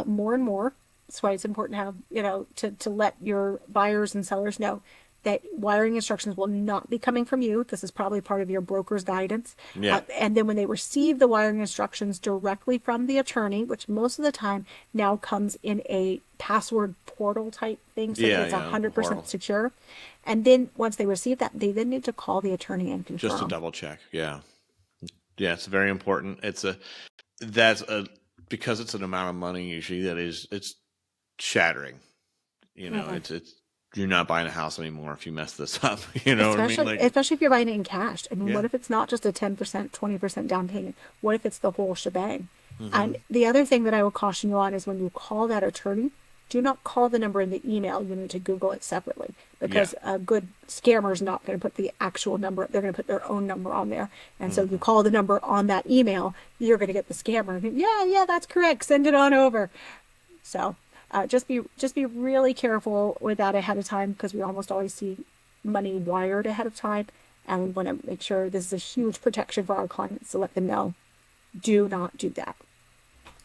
more and more. That's why it's important to have, to let your buyers and sellers know that wiring instructions will not be coming from you. This is probably part of your broker's guidance. Yeah. And then when they receive the wiring instructions directly from the attorney, which most of the time now comes in a password portal type thing, so Yeah, that it's yeah, 100% portal. secure. And then once they receive that, they then need to call the attorney and Just to confirm. double check. Yeah. Yeah, it's very important. That's a, because it's an amount of money usually it's shattering. Mhm. It's you're not buying a house anymore if you mess this up. You know what I mean? Like, Especially if you're buying it in cash. I mean, yeah. what if it's not just a 10%, 20% down payment? What if it's the whole shebang? Mm-hmm. And the other thing that I will caution you on is when you call that attorney, do not call the number in the email. You need to Google it separately Yeah. because a good scammer is not going to put the actual number. They're going to put their own number on there. And so you Hmm. call the number on that email, you're going to get the scammer. Yeah, yeah, that's correct. Send it on over. So just be really careful with that ahead of time because we almost always see money wired ahead of time, and we want to make sure this is a huge protection for our clients to let them know do not do that.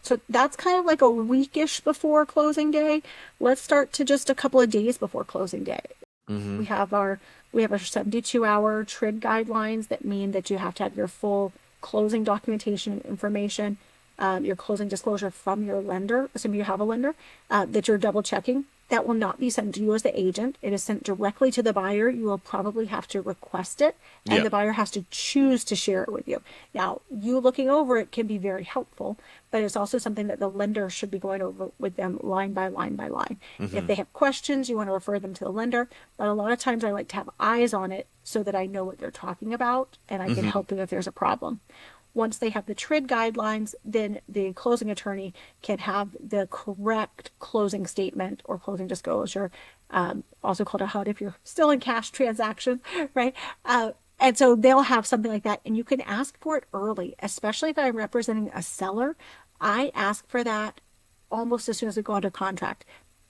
So that's kind of like a weekish before closing day. Let's start to just a couple of days before closing day. Hmm. We have our we have our 72-hour TRID guidelines that mean that you have to have your full closing documentation information, your closing disclosure from your lender, assuming you have a lender, that you're double checking. That will not be sent to you as the agent. It is sent directly to the buyer. You will probably have to request it, and Yeah. the buyer has to choose to share it with you. Now, you looking over it can be very helpful, but it's also something that the lender should be going over with them line by line by line. If Hmm. they have questions, you want to refer them to the lender, but a lot of times I like to have eyes on it so that I know what they're talking about and I can Hmm. help them if there's a problem. Once they have the TRID guidelines, then the closing attorney can have the correct closing statement or closing disclosure, also called a HUD if you're still in cash transactions, right? And so they'll have something like that, and you can ask for it early, especially if I'm representing a seller. I ask for that almost as soon as we go under contract.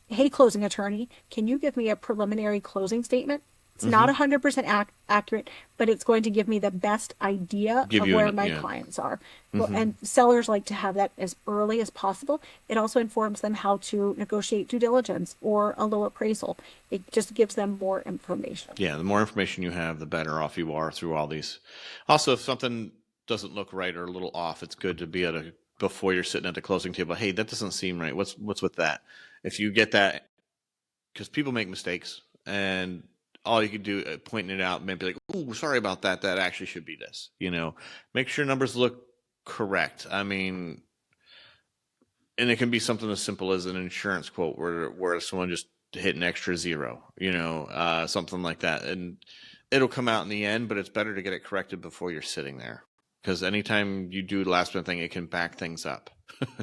Hey, closing attorney, can you give me a preliminary closing statement? It's not Hmm. 100% accurate, but it's going to give me the best idea Give of you where an my yeah. clients are. Well, Hmm. and sellers like to have that as early as possible. It also informs them how to negotiate due diligence or a low appraisal. It just gives them more information. Yeah. The more information you have, the better off you are through all these. Also, if something doesn't look right or a little off, it's good to be at a before you're sitting at the closing table. Hey, that doesn't seem right. What's with that? If you get that, because people make mistakes, and all you could do pointing it out, maybe like, "Oh, sorry about that. That actually should be this." Make sure numbers look correct. I mean, and it can be something as simple as an insurance quote where someone just hit an extra zero, something like that, and it'll come out in the end. But it's better to get it corrected before you're sitting there, because anytime you do the last minute thing, it can back things up.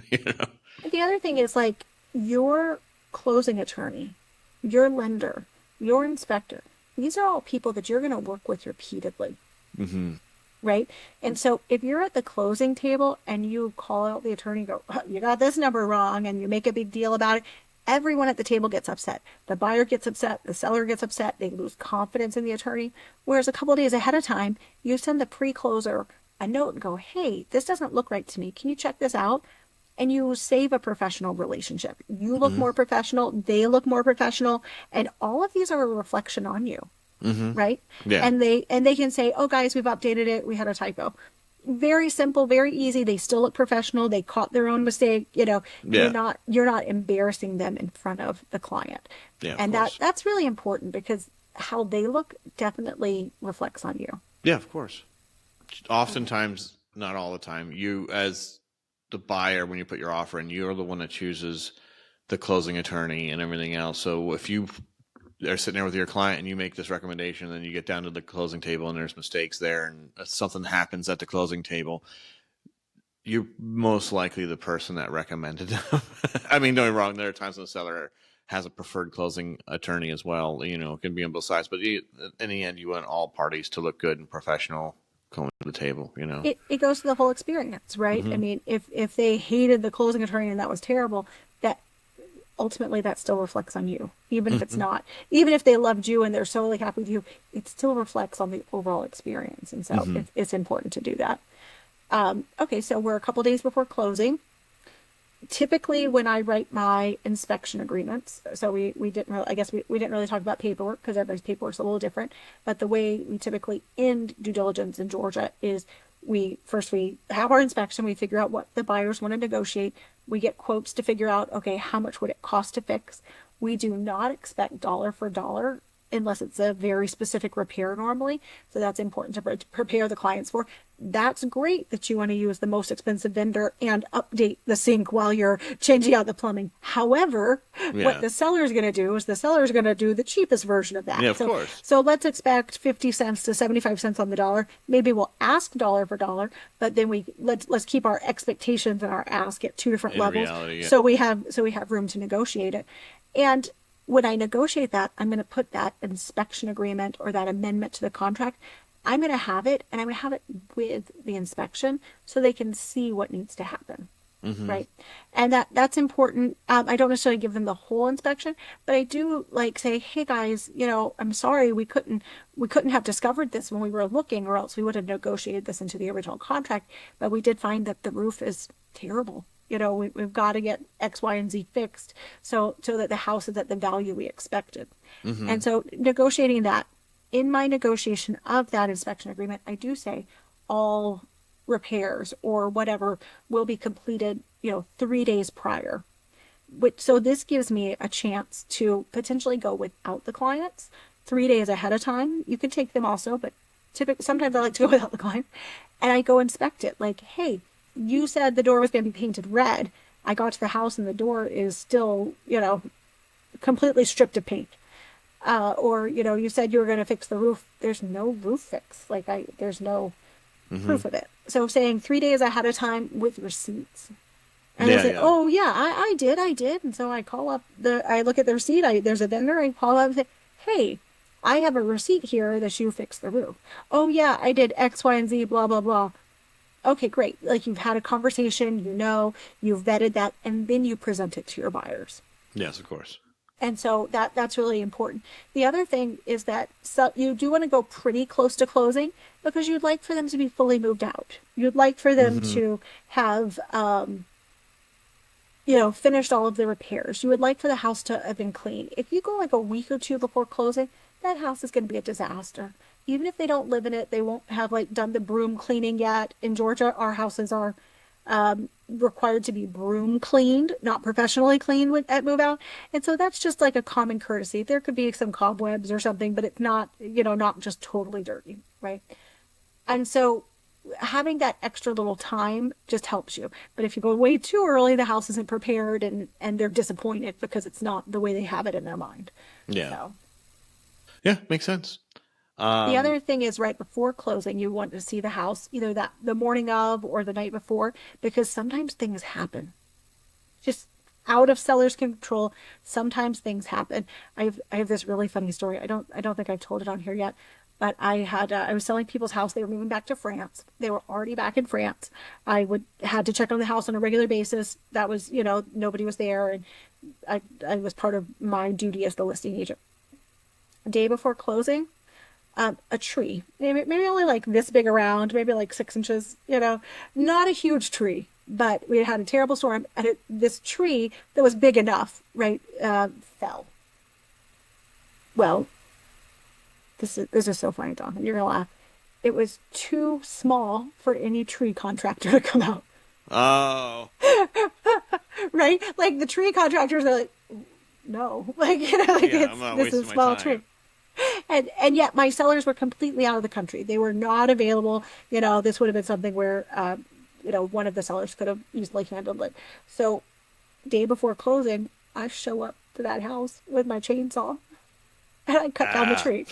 you know. And the other thing is like your closing attorney, your lender, your inspector, these are all people that you're going to work with repeatedly, Hmm. right? And so if you're at the closing table and you call out the attorney, go, you got this number wrong, and you make a big deal about it, everyone at the table gets upset. The buyer gets upset, the seller gets upset, they lose confidence in the attorney. Whereas a couple of days ahead of time, you send the pre-closer a note and go, hey, this doesn't look right to me. Can you check this out? And you save a professional relationship. You look Hmm. more professional, they look more professional, and all of these are a reflection on you, Hmm. right? Yeah. And they can say, "Oh guys, we've updated it. We had a typo." Very simple, very easy. They still look professional. They caught their own mistake. You're Yeah. not embarrassing them in front of the client. Yeah. Of And that course. that's really important because how they look definitely reflects on you. Yeah. Of course. Oftentimes, not all the time, you as the buyer, when you put your offer in, you're the one that chooses the closing attorney and everything else. So if you are sitting there with your client and you make this recommendation, and then you get down to the closing table and there's mistakes there, and something happens at the closing table, you're most likely the person that recommended them. I mean, don't get me wrong. There are times when the seller has a preferred closing attorney as well. It can be on both sides, but in the end, you want all parties to look good and professional going to the table. It goes to the whole experience, right? I Hmm. mean, if they hated the closing attorney and that was terrible, that ultimately that still reflects on you. Even if it's Hmm. not, even if they loved you and they're solely happy with you, it still reflects on the overall experience. And so Hmm. it's important to do that. Okay, so we're a couple days before closing. Typically, when I write my inspection agreements, so we didn't really, I guess we didn't really talk about paperwork because everybody's paperwork's a little different. But the way we typically end due diligence in Georgia is we have our inspection, we figure out what the buyers want to negotiate, we get quotes to figure out, okay, how much would it cost to fix. We do not expect dollar for dollar unless it's a very specific repair normally. So that's important to prepare the clients for. That's great that you want to use the most expensive vendor and update the sink while you're changing out the plumbing. However, what Yeah. the seller is going to do is the seller is going to do the cheapest version of that. Yeah, of course. So let's expect 50 cents to 75 cents on the dollar. Maybe we'll ask dollar for dollar, but then let's keep our expectations and our ask at two different In levels. reality, yeah. So we have room to negotiate it. And when I negotiate that, I'm going to put that inspection agreement or that amendment to the contract. I'm going to have it, and I'm going to have it with the inspection so they can see what needs to happen. Right. And that's important. I don't necessarily give them the whole inspection, but I do like say, hey guys, I'm sorry we couldn't have discovered this when we were looking, or else we would have negotiated this into the original contract. But we did find that the roof is terrible. We've got to get X, Y, and Z fixed so that the house is at the value we expected. And so negotiating that, in my negotiation of that inspection agreement, I do say all repairs or whatever will be completed, 3 days prior. So this gives me a chance to potentially go without the clients 3 days ahead of time. You can take them also, but typically sometimes I like to go without the client, and I go inspect it. Like, hey, you said the door was going to be painted red. I got to the house and the door is still, completely stripped of paint. Or, you said you were going to fix the roof. There's no roof fix. There's no proof of it. So saying 3 days ahead of time with receipts. And I say, oh yeah, I did. And so I call up I look at the receipt. There's a vendor. I call up and say, hey, I have a receipt here that you fixed the roof. Oh yeah, I did X, Y, and Z, blah, blah, blah. Okay, great. Like you've had a conversation, you've vetted that, and then you present it to your buyers. Yes, of course. And so that's really important. The other thing is that you do want to go pretty close to closing because you'd like for them to be fully moved out. You'd like for them to have, finished all of the repairs. You would like for the house to have been clean. If you go like a week or two before closing, that house is going to be a disaster. Even if they don't live in it, they won't have done the broom cleaning yet. In Georgia, our houses are required to be broom cleaned, not professionally cleaned at move out. And so that's just like a common courtesy. There could be some cobwebs or something, but it's not, not just totally dirty, right? And so having that extra little time just helps you. But if you go way too early, the house isn't prepared and they're disappointed because it's not the way they have it in their mind. Yeah. So. Yeah, makes sense. The other thing is right before closing, you want to see the house either the morning of or the night before, because sometimes things happen. Just out of seller's control, sometimes things happen. I have this really funny story. I don't think I've told it on here yet, but I was selling people's house. They were moving back to France. They were already back in France. I had to check on the house on a regular basis. That was, nobody was there, and I was part of my duty as the listing agent. Day before closing, a tree, maybe only like this big around, maybe like 6 inches, not a huge tree, but we had a terrible storm, and this tree that was big enough, right, fell. Well, this is so funny, Jonathan. You're gonna laugh. It was too small for any tree contractor to come out. Oh. Right? Like the tree contractors are like, no, this is a small tree. And yet my sellers were completely out of the country. They were not available. This would have been something where, one of the sellers could have easily handled it. So day before closing, I show up to that house with my chainsaw and I cut down the tree.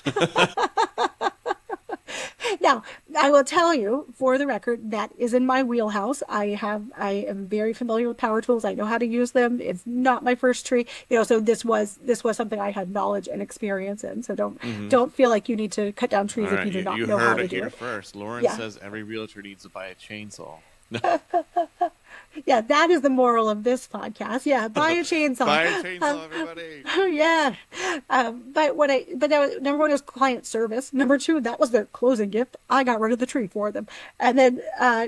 Now, I will tell you, for the record, that is in my wheelhouse. I am very familiar with power tools. I know how to use them. It's not my first tree, so this was something I had knowledge and experience in. So don't feel like you need to cut down trees if you do not know how to do it. You heard it here first. Lauren says every realtor needs to buy a chainsaw. Yeah, that is the moral of this podcast. Yeah, buy a chainsaw. Buy a chainsaw, everybody. Yeah. But that was, number one was client service. Number two, that was their closing gift. I got rid of the tree for them. And then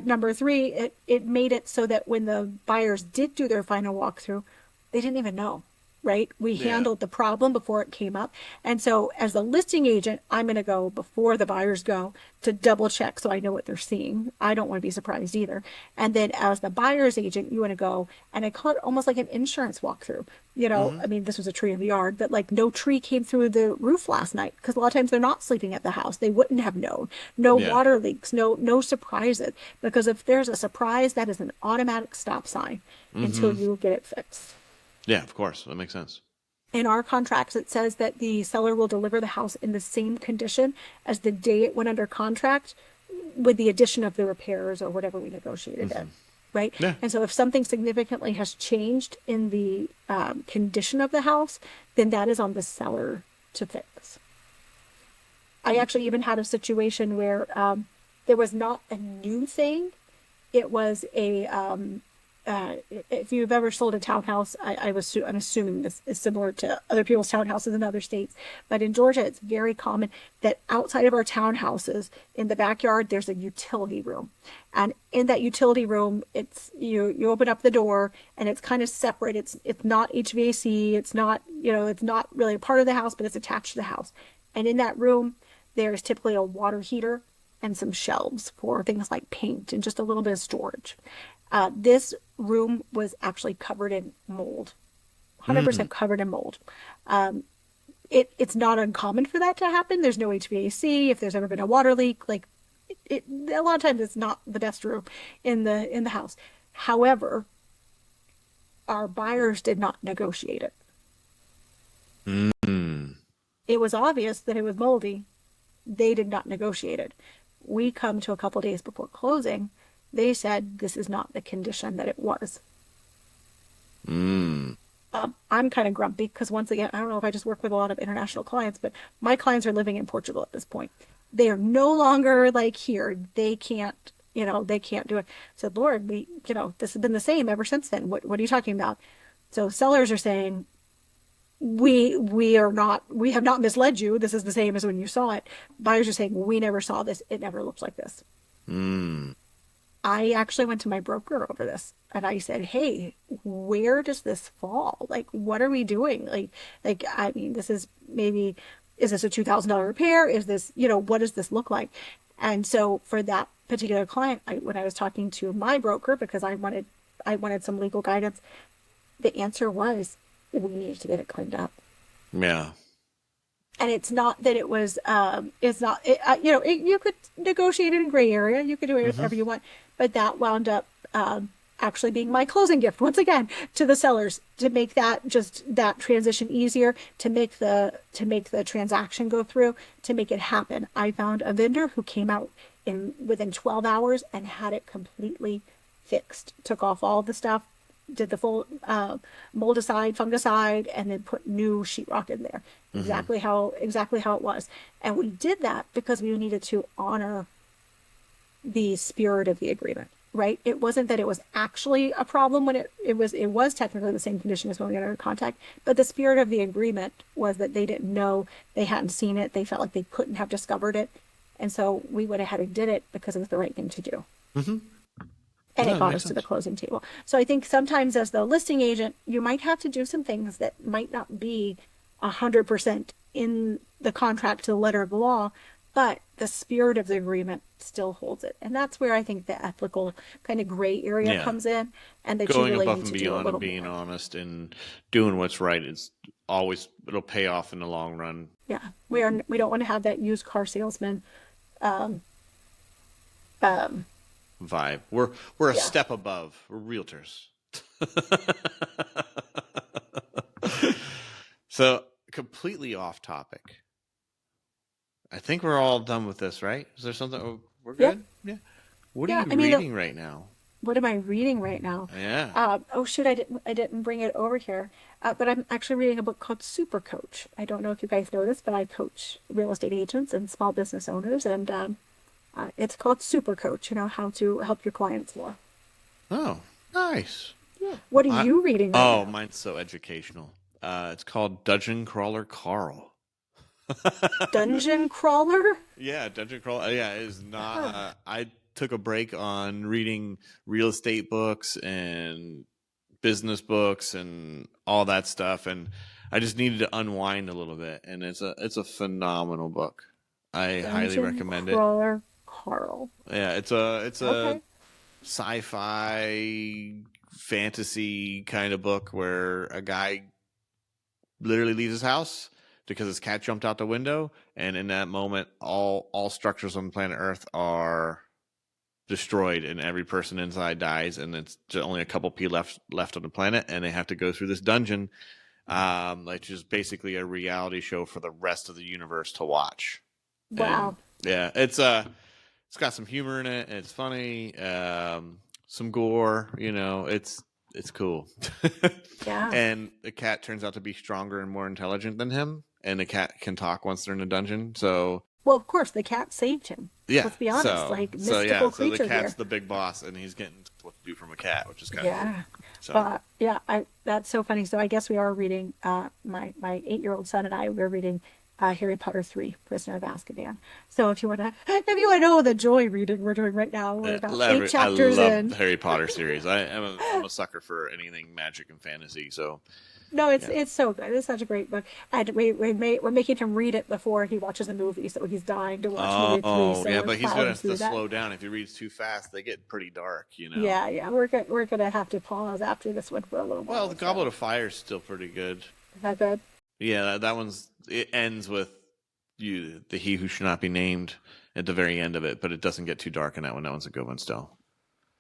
number three, it made it so that when the buyers did do their final walkthrough, they didn't even know. right? We Yeah. handled the problem before it came up. And so as the listing agent, I'm going to go before the buyers go to double check so I know what they're seeing. I don't want to be surprised either. And then as the buyer's agent, you want to go, and I call it almost like an insurance walkthrough. You know, Mm-hmm. I mean, this was a tree in the yard, but like no tree came through the roof last night because a lot of times they're not sleeping at the house. They wouldn't have known. No Yeah. water leaks, no surprises. Because if there's a surprise, that is an automatic stop sign until Mm-hmm. you get it fixed. Yeah, of course. That makes sense. In our contracts, it says that the seller will deliver the house in the same condition as the day it went under contract with the addition of the repairs or whatever we negotiated it. Right. Yeah. And so if something significantly has changed in the condition of the house, then that is on the seller to fix. I actually even had a situation where there was not a new thing. It was a if you've ever sold a townhouse, I'm assuming this is similar to other people's townhouses in other states, but in Georgia, it's very common that outside of our townhouses, in the backyard, there's a utility room, and in that utility room, it's you open up the door and it's kind of separate. It's not HVAC. It's not it's not really a part of the house, but it's attached to the house. And in that room, there's typically a water heater and some shelves for things like paint and just a little bit of storage. This room was actually covered in mold, 100% covered in mold. It's not uncommon for that to happen. There's no HVAC. If there's ever been a water leak, like a lot of times it's not the best room in the house. However, our buyers did not negotiate it. Mm. It was obvious that it was moldy. They did not negotiate it. We come to a couple days before closing. They said this is not the condition that it was. Mm. I'm kind of grumpy because once again, I don't know if I just work with a lot of international clients, but my clients are living in Portugal at this point. They are no longer like here. They can't, they can't do it. I said, Lord, this has been the same ever since then. What are you talking about? So sellers are saying, we have not misled you. This is the same as when you saw it. Buyers are saying, we never saw this. It never looked like this. Mm. I actually went to my broker over this and I said, hey, where does this fall? Like, what are we doing? I mean, is this a $2,000 repair? Is this, what does this look like? And so for that particular client, when I was talking to my broker, because I wanted some legal guidance, the answer was, we need to get it cleaned up. Yeah. And it's not that it was, it's not, you could negotiate in a gray area. You could do whatever you want. But that wound up actually being my closing gift, once again, to the sellers to make that transition easier, to make the transaction go through, to make it happen. I found a vendor who came out within 12 hours and had it completely fixed. Took off all the stuff, did the full moldicide, fungicide, and then put new sheetrock in there. Exactly how it was. And we did that because we needed to honor the spirit of the agreement, right? It wasn't that it was actually a problem when it was technically the same condition as when we got out of contact, but the spirit of the agreement was that they didn't know, they hadn't seen it, they felt like they couldn't have discovered it. And so we went ahead and did it because it was the right thing to do. Mm-hmm. And No, it that got makes us to the sense. closing table. So I think sometimes as the listing agent, you might have to do some things that might not be 100% in the contract to the letter of the law, but the spirit of the agreement still holds it. And that's where I think the ethical kind of gray area Yeah. comes in, and that you Going really above need and to do a beyond and little being more. honest and doing what's right is it'll pay off in the long run. Yeah, we don't want to have that used car salesman. Um, um, Vibe. We're a yeah. step above. We're realtors. So completely off topic. I think we're all done with this, right? Is there something? Oh, we're Yeah. good. Yeah. What are Yeah. you I mean, reading right now? what am I reading right now? Yeah. Oh shoot, I didn't bring it over here. But I'm actually reading a book called Super Coach. I don't know if you guys know this, but I coach real estate agents and small business owners, and it's called Super Coach. How to help your clients more. Oh, nice. Yeah. What are I you reading right oh, now? mine's so educational. It's called Dungeon Crawler Carl. Dungeon Crawler? Yeah, Dungeon Crawler. Yeah, it is not. Huh. I took a break on reading real estate books and business books and all that stuff, and I just needed to unwind a little bit. And it's a phenomenal book. I highly Dungeon recommend it. Crawler Carl. Yeah, it's a Okay. sci-fi fantasy kind of book where a guy literally leaves his house because his cat jumped out the window, and in that moment, all structures on planet Earth are destroyed, and every person inside dies, and it's just only a couple people left on the planet, and they have to go through this dungeon, which is basically a reality show for the rest of the universe to watch. And Wow. yeah, it's got some humor in it, and it's funny, some gore. It's cool. Yeah. And the cat turns out to be stronger and more intelligent than him, and the cat can talk once they're in a dungeon. So Well, of course, the cat saved him. yeah, Let's be honest, like yeah, mystical so the creature cat's here. the big boss, and he's getting what to do from a cat, which is kind of cool. Yeah. So But yeah, I that's so funny. So I guess we are reading. My 8-year-old son and I we're reading Harry Potter 3, Prisoner of Azkaban. So if you wanna know the joy reading we're doing right now, we're about eight I chapters love the in. Harry Potter series. I'm a sucker for anything magic and fantasy. So No, it's yeah. it's so good. It's such a great book. And we're making him read it before he watches a movie, so he's dying to watch movie 3. Oh, So yeah, we're but he's gonna plowing have to through that. slow down. If he reads too fast, they get pretty dark. Yeah, yeah, we're gonna have to pause after this one for a little Well, while. the So Goblet of Fire is still pretty good. is that good? Yeah, that one's it ends with the he who should not be named at the very end of it, but it doesn't get too dark in that one. That one's a good one still.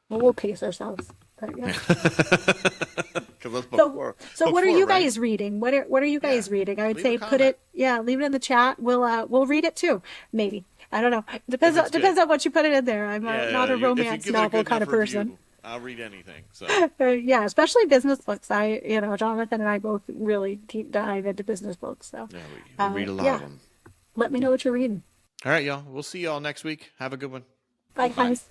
Well, we'll pace ourselves. But yeah. Because that's book So, four. so Book what are four, you right? guys reading? What are you Yeah. guys reading? I would Leave a say put comment it, yeah, leave it in the chat. We'll read it too. Maybe. I don't know. if Depends it's good. depends on what you put it in there. I'm not Yeah, a if you romance give it a novel good kind enough of person. review, I'll read anything. So Yeah, especially business books. Jonathan and I both really deep dive into business books. So, yeah, we read a lot yeah, of them. let me know what you're reading. All right, y'all. We'll see y'all next week. Have a good one. Bye, Bye. guys.